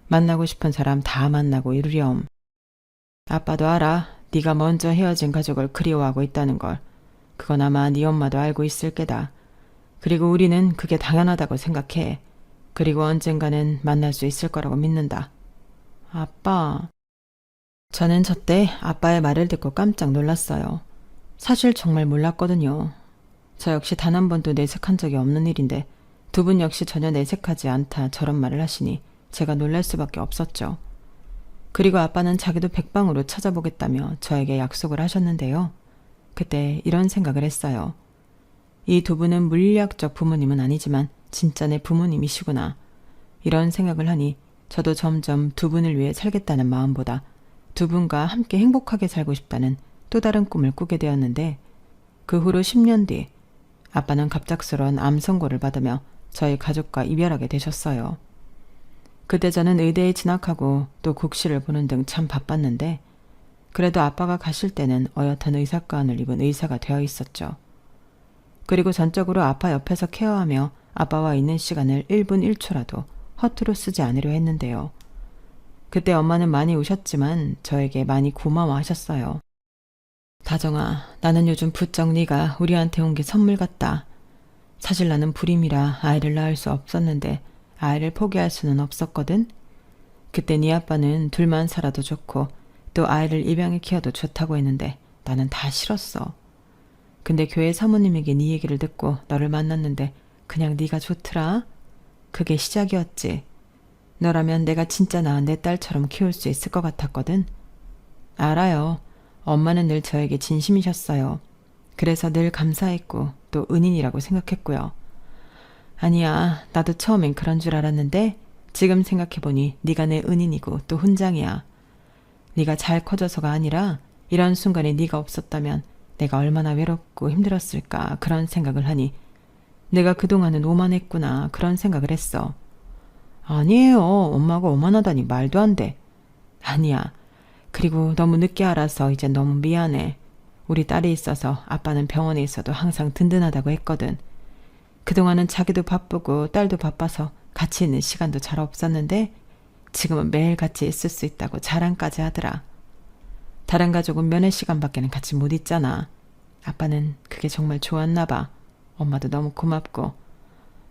만나고 싶은 사람 다 만나고 이루렴. 아빠도 알아. 네가 먼저 헤어진 가족을 그리워하고 있다는 걸. 그건 아마 네 엄마도 알고 있을 게다. 그리고 우리는 그게 당연하다고 생각해. 그리고 언젠가는 만날 수 있을 거라고 믿는다. 아빠. 저는 저때 아빠의 말을 듣고 깜짝 놀랐어요. 사실 정말 몰랐거든요. 저 역시 단 한 번도 내색한 적이 없는 일인데 두 분 역시 전혀 내색하지 않다 저런 말을 하시니 제가 놀랄 수밖에 없었죠. 그리고 아빠는 자기도 백방으로 찾아보겠다며 저에게 약속을 하셨는데요. 그때 이런 생각을 했어요. 이 두 분은 물리학적 부모님은 아니지만 진짜 내 부모님이시구나. 이런 생각을 하니 저도 점점 두 분을 위해 살겠다는 마음보다 두 분과 함께 행복하게 살고 싶다는 또 다른 꿈을 꾸게 되었는데 그 후로 10년 뒤 아빠는 갑작스러운 암 선고를 받으며 저희 가족과 이별하게 되셨어요. 그때 저는 의대에 진학하고 또 국시를 보는 등 참 바빴는데 그래도 아빠가 가실 때는 어엿한 의사가운을 입은 의사가 되어 있었죠. 그리고 전적으로 아빠 옆에서 케어하며 아빠와 있는 시간을 1분 1초라도 허투루 쓰지 않으려 했는데요. 그때 엄마는 많이 우셨지만 저에게 많이 고마워하셨어요. 다정아, 나는 요즘 부쩍 네가 우리한테 온 게 선물 같다. 사실 나는 불임이라 아이를 낳을 수 없었는데 아이를 포기할 수는 없었거든. 그때 네 아빠는 둘만 살아도 좋고 또 아이를 입양해 키워도 좋다고 했는데 나는 다 싫었어. 근데 교회 사모님에게 네 얘기를 듣고 너를 만났는데 그냥 네가 좋더라. 그게 시작이었지. 너라면 내가 진짜 낳은 내 딸처럼 키울 수 있을 것 같았거든. 알아요. 엄마는 늘 저에게 진심이셨어요. 그래서 늘 감사했고 또 은인이라고 생각했고요. 아니야, 나도 처음엔 그런 줄 알았는데 지금 생각해보니 네가 내 은인이고 또 훈장이야. 네가 잘 커져서가 아니라 이런 순간에 네가 없었다면 내가 얼마나 외롭고 힘들었을까 그런 생각을 하니 내가 그동안은 오만했구나 그런 생각을 했어. 아니에요. 엄마가 오만하다니 말도 안 돼. 아니야. 그리고 너무 늦게 알아서 이제 너무 미안해. 우리 딸이 있어서 아빠는 병원에 있어도 항상 든든하다고 했거든. 그동안은 자기도 바쁘고 딸도 바빠서 같이 있는 시간도 잘 없었는데 지금은 매일 같이 있을 수 있다고 자랑까지 하더라. 다른 가족은 면회 시간밖에는 같이 못 있잖아. 아빠는 그게 정말 좋았나 봐. 엄마도 너무 고맙고.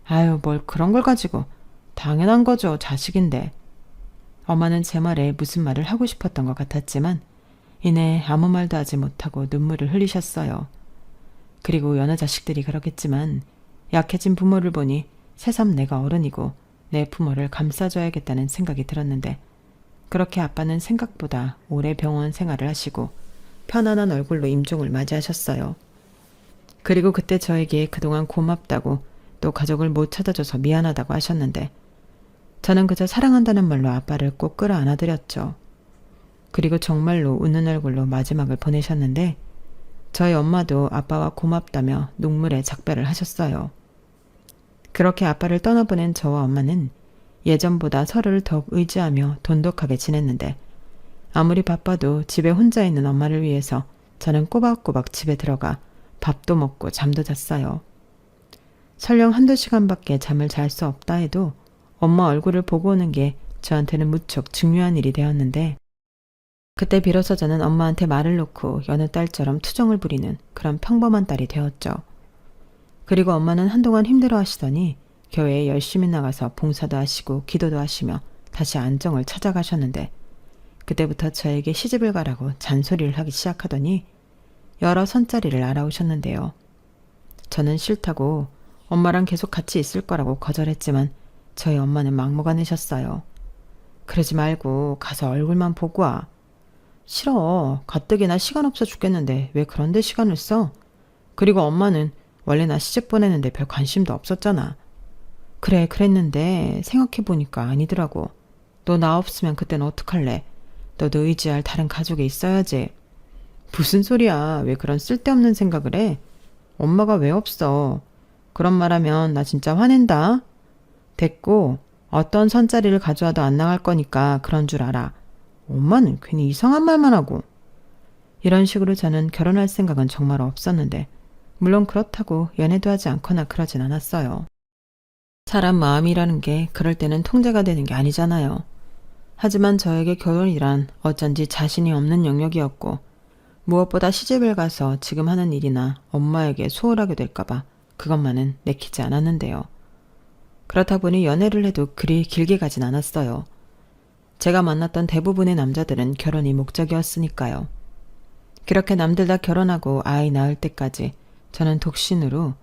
아유, 뭘 그런 걸 가지고. 당연한 거죠. 자식인데. 엄마는 제 말에 무슨 말을 하고 싶었던 것 같았지만 이내 아무 말도 하지 못하고 눈물을 흘리셨어요. 그리고 여느 자식들이 그러겠지만 약해진 부모를 보니 새삼 내가 어른이고 내 부모를 감싸줘야겠다는 생각이 들었는데 그렇게 아빠는 생각보다 오래 병원 생활을 하시고 편안한 얼굴로 임종을 맞이하셨어요. 그리고 그때 저에게 그동안 고맙다고 또 가족을 못 찾아줘서 미안하다고 하셨는데 저는 그저 사랑한다는 말로 아빠를 꼭 끌어안아드렸죠. 그리고 정말로 웃는 얼굴로 마지막을 보내셨는데 저희 엄마도 아빠와 고맙다며 눈물에 작별을 하셨어요. 그렇게 아빠를 떠나보낸 저와 엄마는 예전보다 서로를 더욱 의지하며 돈독하게 지냈는데 아무리 바빠도 집에 혼자 있는 엄마를 위해서 저는 꼬박꼬박 집에 들어가 밥도 먹고 잠도 잤어요. 설령 한두 시간밖에 잠을 잘 수 없다 해도 엄마 얼굴을 보고 오는 게 저한테는 무척 중요한 일이 되었는데 그때 비로소 저는 엄마한테 말을 놓고 여느 딸처럼 투정을 부리는 그런 평범한 딸이 되었죠. 그리고 엄마는 한동안 힘들어 하시더니 교회에 열심히 나가서 봉사도 하시고 기도도 하시며 다시 안정을 찾아가셨는데 그때부터 저에게 시집을 가라고 잔소리를 하기 시작하더니 여러 선자리를 알아오셨는데요. 저는 싫다고 엄마랑 계속 같이 있을 거라고 거절했지만 저희 엄마는 막무가내셨어요. 그러지 말고 가서 얼굴만 보고 와. 싫어. 가뜩이나 시간 없어 죽겠는데 왜 그런데 시간을 써? 그리고 엄마는 원래 나 시집 보내는데 별 관심도 없었잖아. 그래, 그랬는데 생각해보니까 아니더라고. 너 나 없으면 그땐 어떡할래? 너도 의지할 다른 가족이 있어야지. 무슨 소리야. 왜 그런 쓸데없는 생각을 해? 엄마가 왜 없어? 그런 말하면 나 진짜 화낸다. 됐고 어떤 선자리를 가져와도 안 나갈 거니까 그런 줄 알아. 엄마는 괜히 이상한 말만 하고. 이런 식으로 저는 결혼할 생각은 정말 없었는데 물론 그렇다고 연애도 하지 않거나 그러진 않았어요. 사람 마음이라는 게 그럴 때는 통제가 되는 게 아니잖아요. 하지만 저에게 결혼이란 어쩐지 자신이 없는 영역이었고 무엇보다 시집을 가서 지금 하는 일이나 엄마에게 소홀하게 될까봐 그것만은 내키지 않았는데요. 그렇다 보니 연애를 해도 그리 길게 가진 않았어요. 제가 만났던 대부분의 남자들은 결혼이 목적이었으니까요. 그렇게 남들 다 결혼하고 아이 낳을 때까지 저는 독신으로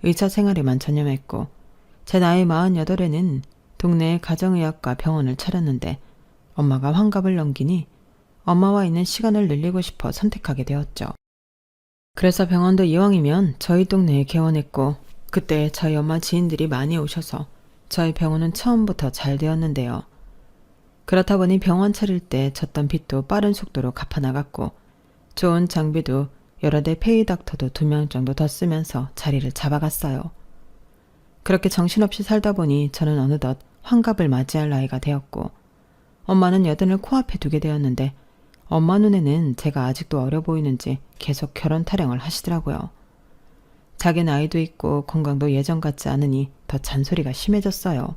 의사 생활에만 전념했고 제 나이 48에는 동네에 가정의학과 병원을 차렸는데 엄마가 환갑을 넘기니 엄마와 있는 시간을 늘리고 싶어 선택하게 되었죠. 그래서 병원도 이왕이면 저희 동네에 개원했고 그때 저희 엄마 지인들이 많이 오셔서 저희 병원은 처음부터 잘 되었는데요. 그렇다 보니 병원 차릴 때 졌던 빚도 빠른 속도로 갚아나갔고 좋은 장비도 여러 대 페이 닥터도 2명 정도 더 쓰면서 자리를 잡아갔어요. 그렇게 정신없이 살다 보니 저는 어느덧 환갑을 맞이할 나이가 되었고 엄마는 여든을 코앞에 두게 되었는데 엄마 눈에는 제가 아직도 어려 보이는지 계속 결혼 타령을 하시더라고요. 자기 나이도 있고 건강도 예전 같지 않으니 더 잔소리가 심해졌어요.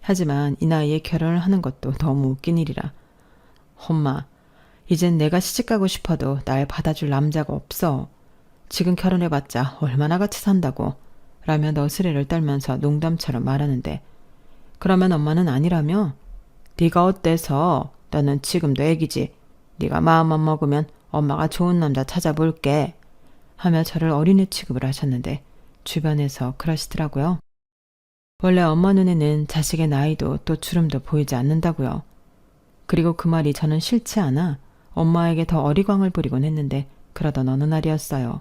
하지만 이 나이에 결혼을 하는 것도 너무 웃긴 일이라 엄마, 이젠 내가 시집가고 싶어도 날 받아줄 남자가 없어. 지금 결혼해봤자 얼마나 같이 산다고 라며 너스레를 떨면서 농담처럼 말하는데 그러면 엄마는 아니라며 네가 어때서? 너는 지금도 애기지. 네가 마음만 먹으면 엄마가 좋은 남자 찾아볼게 하며 저를 어린애 취급을 하셨는데 주변에서 그러시더라고요. 원래 엄마 눈에는 자식의 나이도 또 주름도 보이지 않는다고요. 그리고 그 말이 저는 싫지 않아 엄마에게 더 어리광을 부리곤 했는데 그러던 어느 날이었어요.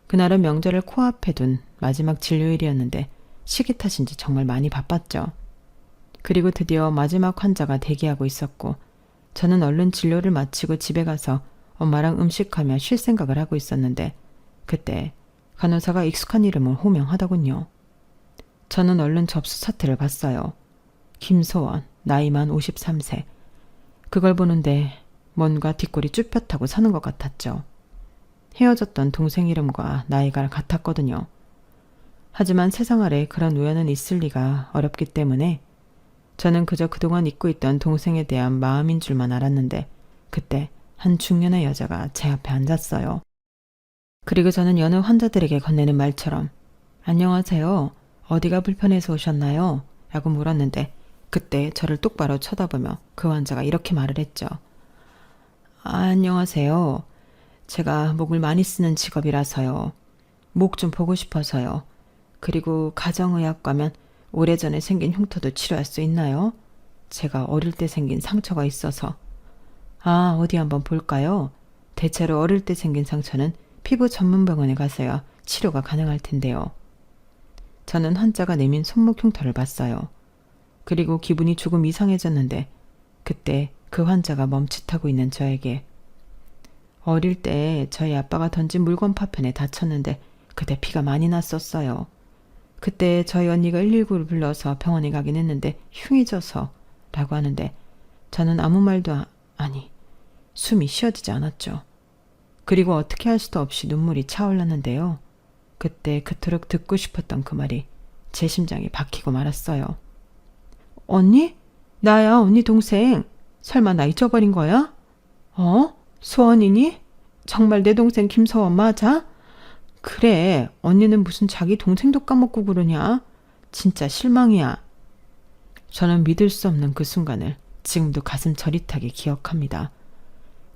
그날은 명절을 코앞에 둔 마지막 진료일이었는데 시기 탓인지 정말 많이 바빴죠. 그리고 드디어 마지막 환자가 대기하고 있었고 저는 얼른 진료를 마치고 집에 가서 엄마랑 음식하며 쉴 생각을 하고 있었는데 그때 간호사가 익숙한 이름을 호명하더군요. 저는 얼른 접수 사태를 봤어요. 김소원, 나이만 53세. 그걸 보는데 뭔가 뒷골이 쭈뼛하고 사는 것 같았죠. 헤어졌던 동생 이름과 나이가 같았거든요. 하지만 세상 아래 그런 우연은 있을 리가 어렵기 때문에 저는 그저 그동안 잊고 있던 동생에 대한 마음인 줄만 알았는데 그때 한 중년의 여자가 제 앞에 앉았어요. 그리고 저는 여느 환자들에게 건네는 말처럼 안녕하세요. 어디가 불편해서 오셨나요? 라고 물었는데 그때 저를 똑바로 쳐다보며 그 환자가 이렇게 말을 했죠. 안녕하세요. 제가 목을 많이 쓰는 직업이라서요. 목 좀 보고 싶어서요. 그리고 가정의학 가면 오래전에 생긴 흉터도 치료할 수 있나요? 제가 어릴 때 생긴 상처가 있어서. 아, 어디 한번 볼까요? 대체로 어릴 때 생긴 상처는 피부 전문 병원에 가서야 치료가 가능할 텐데요. 저는 환자가 내민 손목 흉터를 봤어요. 그리고 기분이 조금 이상해졌는데 그때 그 환자가 멈칫하고 있는 저에게 어릴 때 저희 아빠가 던진 물건 파편에 다쳤는데 그때 피가 많이 났었어요. 그때 저희 언니가 119를 불러서 병원에 가긴 했는데 흉이 져서 라고 하는데 저는 아무 말도 아니 숨이 쉬어지지 않았죠. 그리고 어떻게 할 수도 없이 눈물이 차올랐는데요. 그때 그토록 듣고 싶었던 그 말이 제 심장에 박히고 말았어요. 언니? 나야 언니 동생. 설마 나 잊어버린 거야? 소원이니? 정말 내 동생 김서원 맞아? 그래, 언니는 무슨 자기 동생도 까먹고 그러냐? 진짜 실망이야. 저는 믿을 수 없는 그 순간을 지금도 가슴 저릿하게 기억합니다.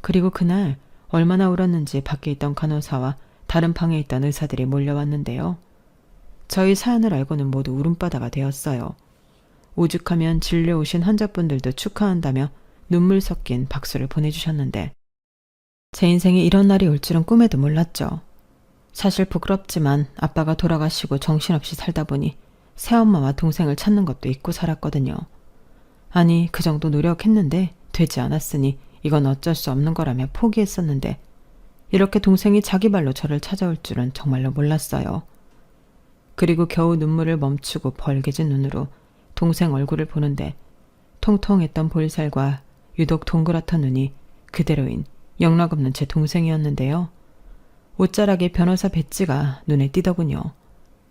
그리고 그날 얼마나 울었는지 밖에 있던 간호사와 다른 방에 있던 의사들이 몰려왔는데요. 저희 사연을 알고는 모두 울음바다가 되었어요. 오죽하면 진료 오신 환자분들도 축하한다며 눈물 섞인 박수를 보내주셨는데 제 인생에 이런 날이 올 줄은 꿈에도 몰랐죠. 사실 부끄럽지만 아빠가 돌아가시고 정신없이 살다 보니 새엄마와 동생을 찾는 것도 잊고 살았거든요. 아니, 그 정도 노력했는데 되지 않았으니 이건 어쩔 수 없는 거라며 포기했었는데 이렇게 동생이 자기 발로 저를 찾아올 줄은 정말로 몰랐어요. 그리고 겨우 눈물을 멈추고 벌게진 눈으로 동생 얼굴을 보는데 통통했던 볼살과 유독 동그랗던 눈이 그대로인 영락없는 제 동생이었는데요. 옷자락에 변호사 배지가 눈에 띄더군요.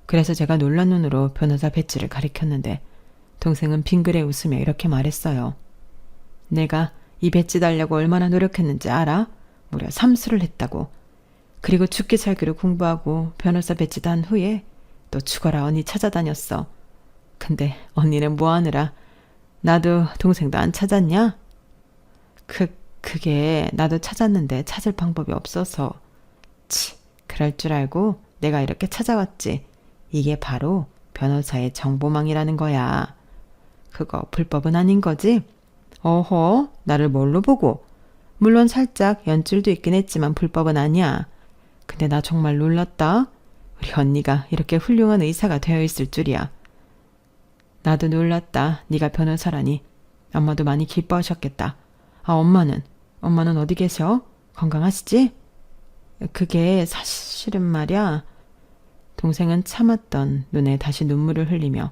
그래서 제가 놀란 눈으로 변호사 배지를 가리켰는데 동생은 빙그레 웃으며 이렇게 말했어요. 내가 이 배지 달려고 얼마나 노력했는지 알아? 무려 3수를 했다고. 그리고 죽기 살기로 공부하고 변호사 배지 단 후에 또 죽어라 언니 찾아다녔어. 근데 언니는 뭐 하느라 나도 동생도 안 찾았냐? 그게 나도 찾았는데 찾을 방법이 없어서. 그럴 줄 알고 내가 이렇게 찾아왔지. 이게 바로 변호사의 정보망이라는 거야. 그거 불법은 아닌 거지? 어허, 나를 뭘로 보고? 물론 살짝 연줄도 있긴 했지만 불법은 아니야. 근데 나 정말 놀랐다. 우리 언니가 이렇게 훌륭한 의사가 되어 있을 줄이야. 나도 놀랐다. 네가 변호사라니. 엄마도 많이 기뻐하셨겠다. 아, 엄마는 어디 계셔? 건강하시지? 그게 사실은 말이야. 동생은 참았던 눈에 다시 눈물을 흘리며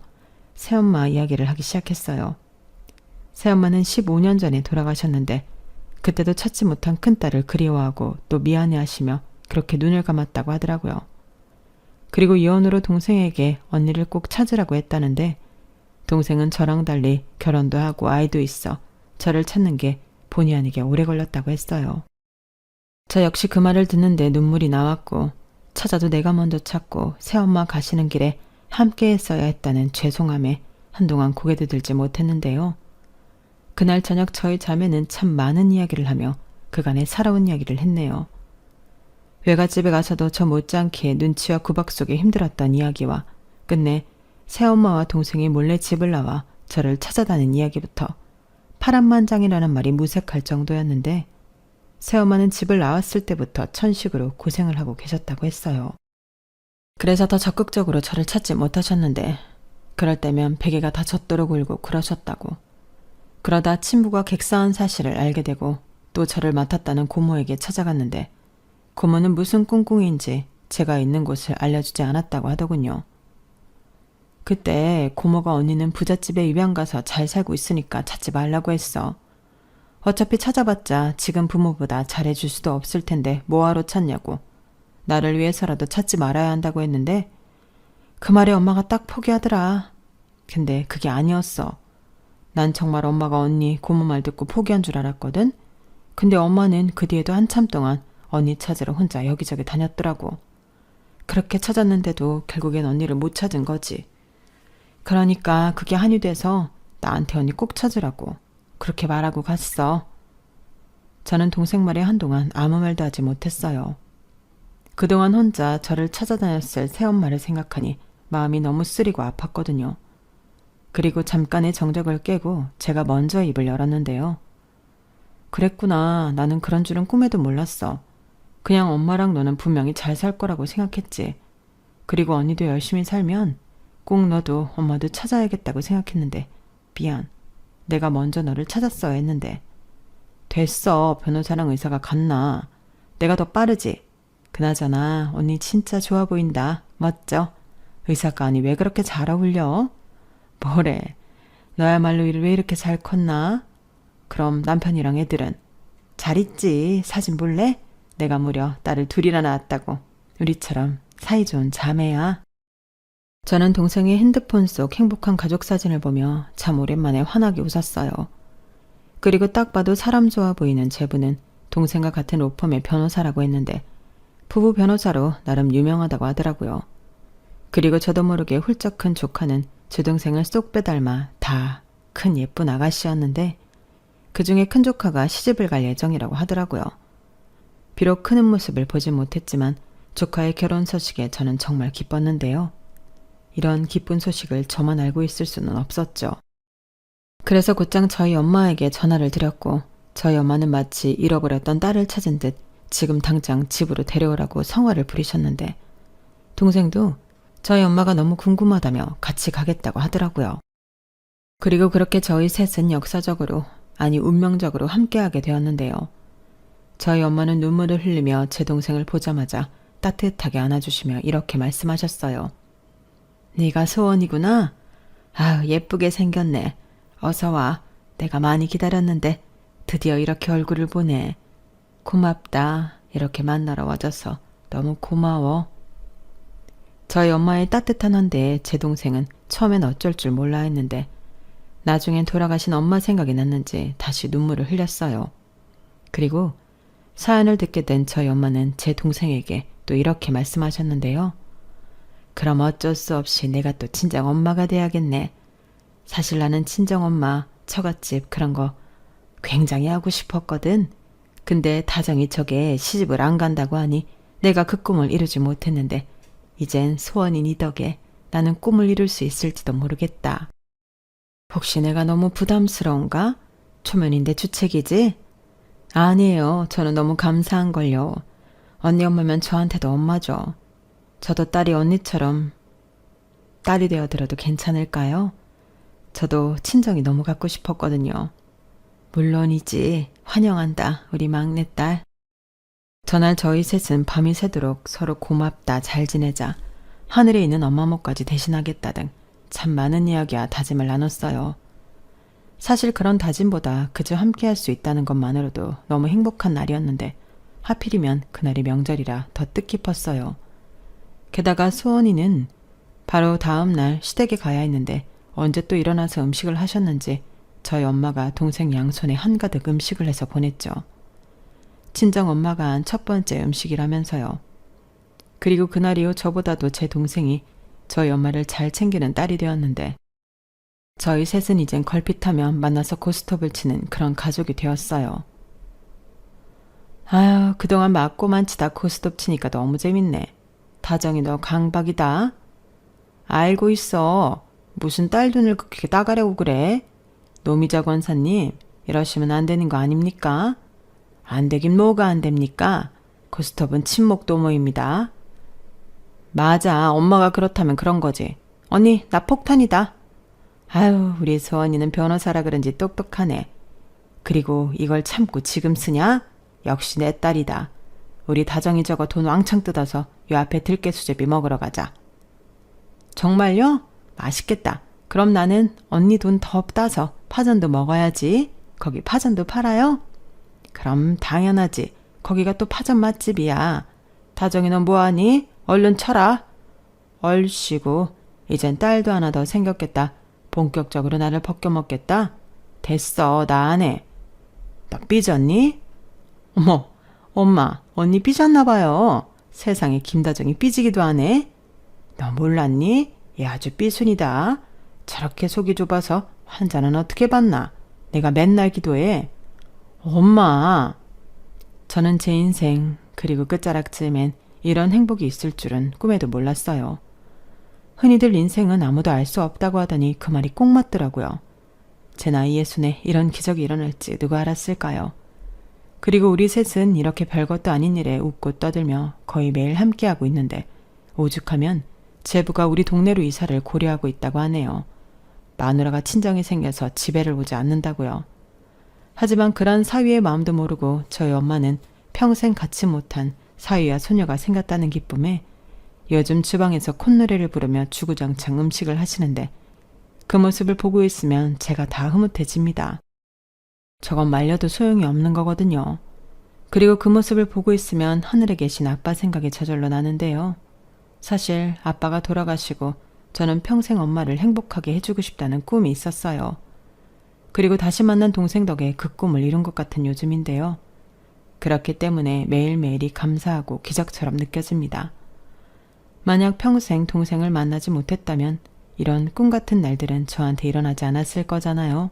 새엄마 이야기를 하기 시작했어요. 새엄마는 15년 전에 돌아가셨는데 그때도 찾지 못한 큰딸을 그리워하고 또 미안해하시며 그렇게 눈을 감았다고 하더라고요. 그리고 이혼으로 동생에게 언니를 꼭 찾으라고 했다는데 동생은 저랑 달리 결혼도 하고 아이도 있어 저를 찾는 게 본의 아니게 오래 걸렸다고 했어요. 저 역시 그 말을 듣는데 눈물이 나왔고 찾아도 내가 먼저 찾고 새엄마 가시는 길에 함께 했어야 했다는 죄송함에 한동안 고개도 들지 못했는데요. 그날 저녁 저희 자매는 참 많은 이야기를 하며 그간의 살아온 이야기를 했네요. 외갓집에 가서도 저 못지않게 눈치와 구박 속에 힘들었던 이야기와 끝내 새엄마와 동생이 몰래 집을 나와 저를 찾아다닌 이야기부터 파란만장이라는 말이 무색할 정도였는데 새엄마는 집을 나왔을 때부터 천식으로 고생을 하고 계셨다고 했어요. 그래서 더 적극적으로 저를 찾지 못하셨는데 그럴 때면 베개가 다 젖도록 울고 그러셨다고. 그러다 친부가 객사한 사실을 알게 되고 또 저를 맡았다는 고모에게 찾아갔는데 고모는 무슨 꿍꿍인지 제가 있는 곳을 알려주지 않았다고 하더군요. 그때 고모가 언니는 부잣집에 입양 가서 잘 살고 있으니까 찾지 말라고 했어. 어차피 찾아봤자 지금 부모보다 잘해줄 수도 없을 텐데 뭐하러 찾냐고. 나를 위해서라도 찾지 말아야 한다고 했는데 그 말에 엄마가 딱 포기하더라. 근데 그게 아니었어. 난 정말 엄마가 언니 고모 말 듣고 포기한 줄 알았거든. 근데 엄마는 그 뒤에도 한참 동안 언니 찾으러 혼자 여기저기 다녔더라고. 그렇게 찾았는데도 결국엔 언니를 못 찾은 거지. 그러니까 그게 한이 돼서 나한테 언니 꼭 찾으라고 그렇게 말하고 갔어. 저는 동생 말에 한동안 아무 말도 하지 못했어요. 그동안 혼자 저를 찾아다녔을 새엄마를 생각하니 마음이 너무 쓰리고 아팠거든요. 그리고 잠깐의 정적을 깨고 제가 먼저 입을 열었는데요. 그랬구나. 나는 그런 줄은 꿈에도 몰랐어. 그냥 엄마랑 너는 분명히 잘 살 거라고 생각했지. 그리고 언니도 열심히 살면 꼭 너도 엄마도 찾아야겠다고 생각했는데 미안. 내가 먼저 너를 찾았어야 했는데. 됐어. 변호사랑 의사가 같나. 내가 더 빠르지. 그나저나 언니 진짜 좋아 보인다. 멋져. 의사가 아니 왜 그렇게 잘 어울려? 뭐래. 너야말로 일을 왜 이렇게 잘 컸나? 그럼 남편이랑 애들은? 잘 있지. 사진 볼래? 내가 무려 딸을 둘이나 낳았다고. 우리처럼 사이좋은 자매야. 저는 동생의 핸드폰 속 행복한 가족 사진을 보며 참 오랜만에 환하게 웃었어요. 그리고 딱 봐도 사람 좋아 보이는 제부는 동생과 같은 로펌의 변호사라고 했는데 부부 변호사로 나름 유명하다고 하더라고요. 그리고 저도 모르게 훌쩍 큰 조카는 제 동생을 쏙 빼닮아 다 큰 예쁜 아가씨였는데 그중에 큰 조카가 시집을 갈 예정이라고 하더라고요. 비록 크는 모습을 보진 못했지만 조카의 결혼 소식에 저는 정말 기뻤는데요. 이런 기쁜 소식을 저만 알고 있을 수는 없었죠. 그래서 곧장 저희 엄마에게 전화를 드렸고 저희 엄마는 마치 잃어버렸던 딸을 찾은 듯 지금 당장 집으로 데려오라고 성화를 부리셨는데 동생도 저희 엄마가 너무 궁금하다며 같이 가겠다고 하더라고요. 그리고 그렇게 저희 셋은 역사적으로, 아니 운명적으로 함께하게 되었는데요. 저희 엄마는 눈물을 흘리며 제 동생을 보자마자 따뜻하게 안아주시며 이렇게 말씀하셨어요. 네가 소원이구나? 아유 예쁘게 생겼네. 어서 와. 내가 많이 기다렸는데 드디어 이렇게 얼굴을 보네. 고맙다. 이렇게 만나러 와줘서 너무 고마워. 저희 엄마의 따뜻한 환대에 제 동생은 처음엔 어쩔 줄 몰라 했는데 나중엔 돌아가신 엄마 생각이 났는지 다시 눈물을 흘렸어요. 그리고 사연을 듣게 된 저희 엄마는 제 동생에게 또 이렇게 말씀하셨는데요. 그럼 어쩔 수 없이 내가 또 친정 엄마가 돼야겠네. 사실 나는 친정 엄마, 처갓집 그런 거 굉장히 하고 싶었거든. 근데 다정이 저게 시집을 안 간다고 하니 내가 그 꿈을 이루지 못했는데 이젠 소원인 이 덕에 나는 꿈을 이룰 수 있을지도 모르겠다. 혹시 내가 너무 부담스러운가? 초면인데 주책이지? 아니에요. 저는 너무 감사한걸요. 언니 엄마면 저한테도 엄마죠. 저도 딸이 언니처럼 딸이 되어들어도 괜찮을까요? 저도 친정이 너무 갖고 싶었거든요. 물론이지. 환영한다. 우리 막내딸. 전날 저희 셋은 밤이 새도록 서로 고맙다, 잘 지내자, 하늘에 있는 엄마 몫까지 대신하겠다 등 참 많은 이야기와 다짐을 나눴어요. 사실 그런 다짐보다 그저 함께할 수 있다는 것만으로도 너무 행복한 날이었는데 하필이면 그날이 명절이라 더 뜻깊었어요. 게다가 수원이는 바로 다음 날 시댁에 가야 했는데 언제 또 일어나서 음식을 하셨는지 저희 엄마가 동생 양손에 한가득 음식을 해서 보냈죠. 친정 엄마가 한 첫 번째 음식이라면서요. 그리고 그날 이후 저보다도 제 동생이 저희 엄마를 잘 챙기는 딸이 되었는데 저희 셋은 이젠 걸핏하면 만나서 고스톱을 치는 그런 가족이 되었어요. 아유, 그동안 맞고만 치다 고스톱 치니까 너무 재밌네. 다정이 너 강박이다. 알고 있어. 무슨 딸 눈을 그렇게 따가려고 그래? 노미자 권사님, 이러시면 안 되는 거 아닙니까? 안 되긴 뭐가 안 됩니까? 고스톱은 친목 도모입니다. 맞아. 엄마가 그렇다면 그런 거지. 언니, 나 폭탄이다. 아유, 우리 소원이는 변호사라 그런지 똑똑하네. 그리고 이걸 참고 지금 쓰냐? 역시 내 딸이다. 우리 다정이 저거 돈 왕창 뜯어서 요 앞에 들깨 수제비 먹으러 가자. 정말요? 맛있겠다. 그럼 나는 언니 돈 더 따서 파전도 먹어야지. 거기 파전도 팔아요? 그럼 당연하지. 거기가 또 파전 맛집이야. 다정이 너 뭐하니? 얼른 쳐라. 얼씨구. 이젠 딸도 하나 더 생겼겠다. 본격적으로 나를 벗겨먹겠다. 됐어. 나 안 해. 너 삐졌니? 어머, 엄마, 언니 삐졌나 봐요. 세상에 김다정이 삐지기도 하네. 너 몰랐니? 얘 아주 삐순이다. 저렇게 속이 좁아서 환자는 어떻게 받나? 내가 맨날 기도해. 엄마. 저는 제 인생 그리고 끝자락쯤엔 이런 행복이 있을 줄은 꿈에도 몰랐어요. 흔히들 인생은 아무도 알 수 없다고 하더니 그 말이 꼭 맞더라고요. 제 나이에 순에 이런 기적이 일어날지 누가 알았을까요? 그리고 우리 셋은 이렇게 별것도 아닌 일에 웃고 떠들며 거의 매일 함께하고 있는데 오죽하면 제부가 우리 동네로 이사를 고려하고 있다고 하네요. 마누라가 친정이 생겨서 집에를 오지 않는다고요. 하지만 그런 사위의 마음도 모르고 저희 엄마는 평생 갖지 못한 사위와 소녀가 생겼다는 기쁨에 요즘 주방에서 콧노래를 부르며 주구장창 음식을 하시는데 그 모습을 보고 있으면 제가 다 흐뭇해집니다. 저건 말려도 소용이 없는 거거든요. 그리고 그 모습을 보고 있으면 하늘에 계신 아빠 생각이 저절로 나는데요. 사실 아빠가 돌아가시고 저는 평생 엄마를 행복하게 해주고 싶다는 꿈이 있었어요. 그리고 다시 만난 동생 덕에 그 꿈을 이룬 것 같은 요즘인데요. 그렇기 때문에 매일매일이 감사하고 기적처럼 느껴집니다. 만약 평생 동생을 만나지 못했다면 이런 꿈 같은 날들은 저한테 일어나지 않았을 거잖아요.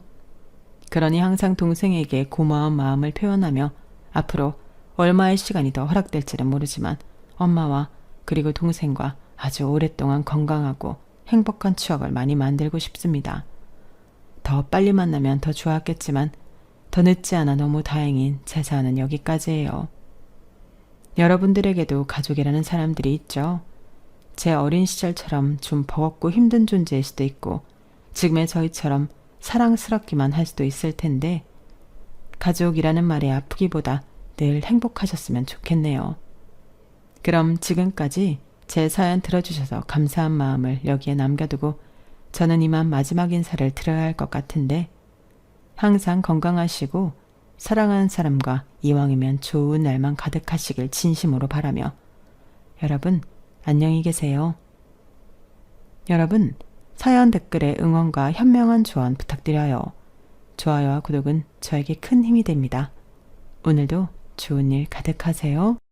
그러니 항상 동생에게 고마운 마음을 표현하며 앞으로 얼마의 시간이 더 허락될지는 모르지만 엄마와 그리고 동생과 아주 오랫동안 건강하고 행복한 추억을 많이 만들고 싶습니다. 더 빨리 만나면 더 좋았겠지만 더 늦지 않아 너무 다행인 제 사연은 여기까지예요. 여러분들에게도 가족이라는 사람들이 있죠. 제 어린 시절처럼 좀 버겁고 힘든 존재일 수도 있고 지금의 저희처럼 사랑스럽기만 할 수도 있을 텐데 가족이라는 말에 아프기보다 늘 행복하셨으면 좋겠네요. 그럼 지금까지 제 사연 들어주셔서 감사한 마음을 여기에 남겨두고 저는 이만 마지막 인사를 드려야 할 것 같은데 항상 건강하시고 사랑하는 사람과 이왕이면 좋은 날만 가득하시길 진심으로 바라며 여러분 안녕히 계세요. 여러분 사연 댓글에 응원과 현명한 조언 부탁드려요. 좋아요와 구독은 저에게 큰 힘이 됩니다. 오늘도 좋은 일 가득하세요.